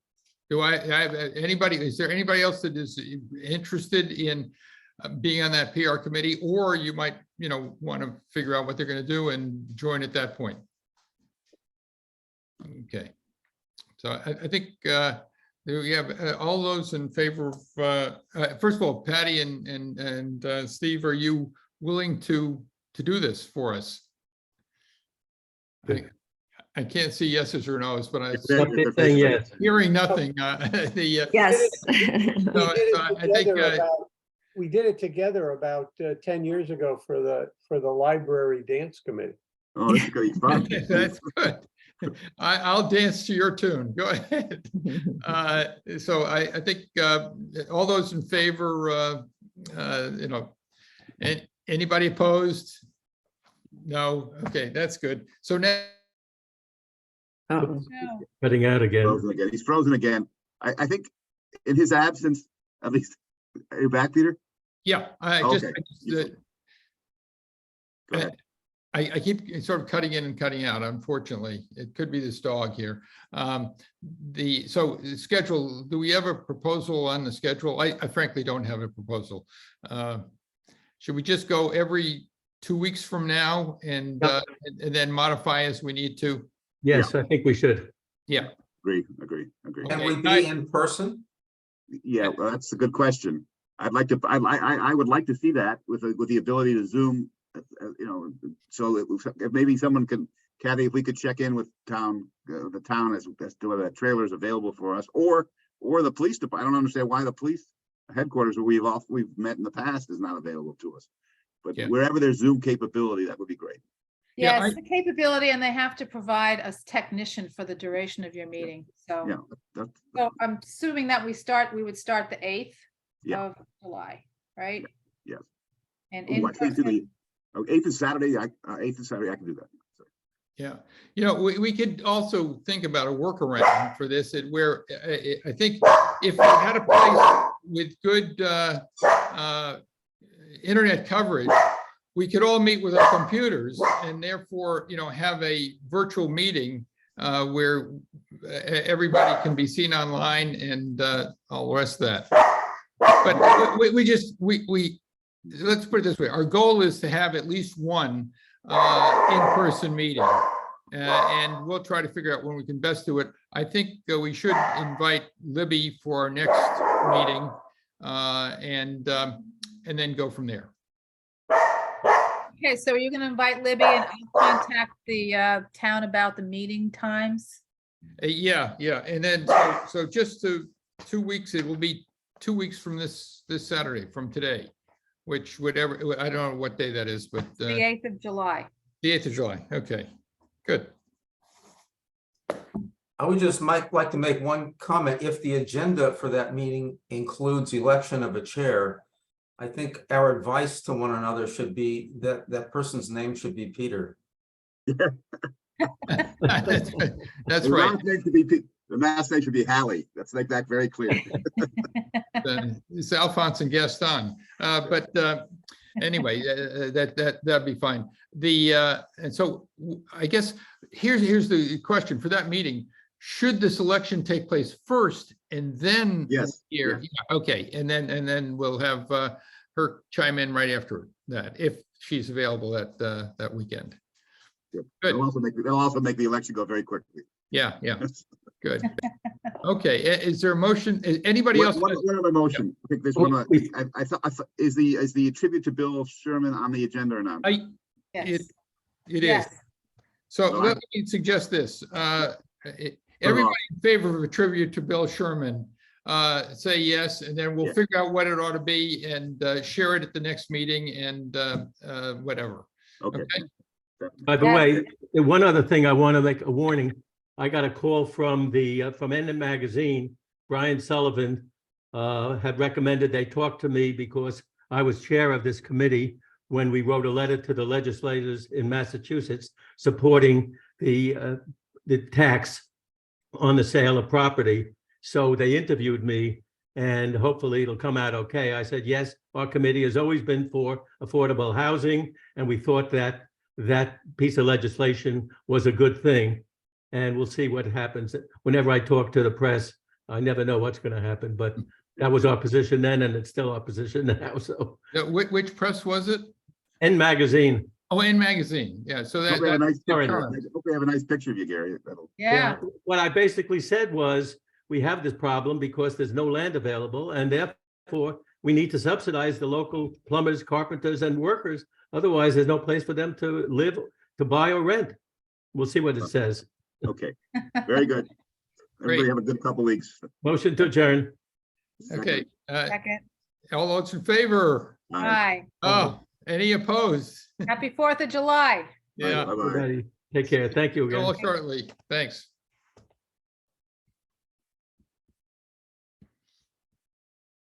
Do I have anybody? Is there anybody else that is interested in being on that PR committee, or you might, want to figure out what they're going to do and join at that point? Okay. So I think we have all those in favor of. First of all, Patty and Steve, are you willing to do this for us? I can't see yeses or nos, but I Saying yes. hearing nothing. Yes. I think we did it together about 10 years ago for the library dance committee. Oh, this is going to be fun. that's good. I'll dance to your tune. Go ahead. So I think all those in favor, anybody opposed? No. Okay, that's good. So now. Uh-oh. Cutting out again. Frozen again. He's frozen again. I think in his absence, at least. Are you back, Peter? Yeah, Okay. Go ahead. I keep sort of cutting in and cutting out, unfortunately. It could be this dog here. So the schedule, do we have a proposal on the schedule? I frankly don't have a proposal. Should we just go every 2 weeks from now and then modify as we need to? Yes, I think we should. Yeah. Agree. Can Okay. we be in person? Yeah, well, that's a good question. I would like to see that with the ability to Zoom, so if maybe someone can, Kathy, if we could check in with the town as to whether that trailer is available for us, or the police department. I don't understand why the police headquarters where we've met in the past is not available to us. But wherever there's Zoom capability, that would be great. Yeah, Yes, the capability, and they have to provide a technician for the duration of your meeting. So, Yeah. so I'm assuming that we would start the 8th Yeah. of July, right? Yes. And Ooh, I can't do the 8th is Saturday. 8th is Saturday. I can do that. Yeah. We could also think about a workaround for this, where I think if we had a place with good internet coverage, we could all meet with our computers and therefore, have a virtual meeting where everybody can be seen online and all the rest of that. But let's put it this way. Our goal is to have at least one in-person meeting. And we'll try to figure out when we can best do it. I think we should invite Libby for our next meeting and then go from there. Okay, so are you gonna invite Libby and I'll contact the town about the meeting times? Yeah, and then, so just 2 weeks, it will be 2 weeks from this Saturday, from today, which whatever, I don't know what day that is, but The the 8th of July. 8th of July. Okay, good. I would just might like to make one comment. If the agenda for that meeting includes election of a chair, I think our advice to one another should be that that person's name should be Peter. That's The right. last name should be the last name should be Hallie. Let's make that very clear. It's Alphonse and Gaston. But anyway, that'd be fine. And so I guess here's the question for that meeting. Should this election take place first and then? Yes, Here, yeah, okay, and then we'll have her chime in right after that, if she's available that weekend. Good. Good. They'll also make the election go very quickly. Yeah, good. Okay, is there a motion? Anybody else? One other motion. I think there's one. I thought is the tribute to Bill Sherman on the agenda or not? It is. Yes. So So let me suggest this. Everybody in favor of a tribute to Bill Sherman, say yes, and then we'll figure out what it ought to be and share it at the next meeting and whatever. Okay. By the way, one other thing I want to make a warning. I got a call from from End Magazine. Brian Sullivan had recommended they talk to me because I was chair of this committee when we wrote a letter to the legislators in Massachusetts supporting the tax on the sale of property. So they interviewed me and hopefully it'll come out okay. I said, yes, our committee has always been for affordable housing. And we thought that that piece of legislation was a good thing. And we'll see what happens. Whenever I talk to the press, I never know what's going to happen, but that was our position then, and it's still our position now. So, Which press was it? End Magazine. Oh, End Magazine. Yeah. So Hope we have a nice sorry. picture. Hope we have a nice picture of you, Gary. Yeah. What I basically said was, we have this problem because there's no land available, and therefore we need to subsidize the local plumbers, carpenters, and workers. Otherwise, there's no place for them to live, to buy or rent. We'll see what it says. Okay, very good. Everybody have a good couple weeks. Motion to adjourn. Okay. Second. All those in favor? Aye. Oh, any opposed? Happy 4th of July. Yeah. Bye-bye. Everybody, take care. Thank you again. All shortly. Thanks.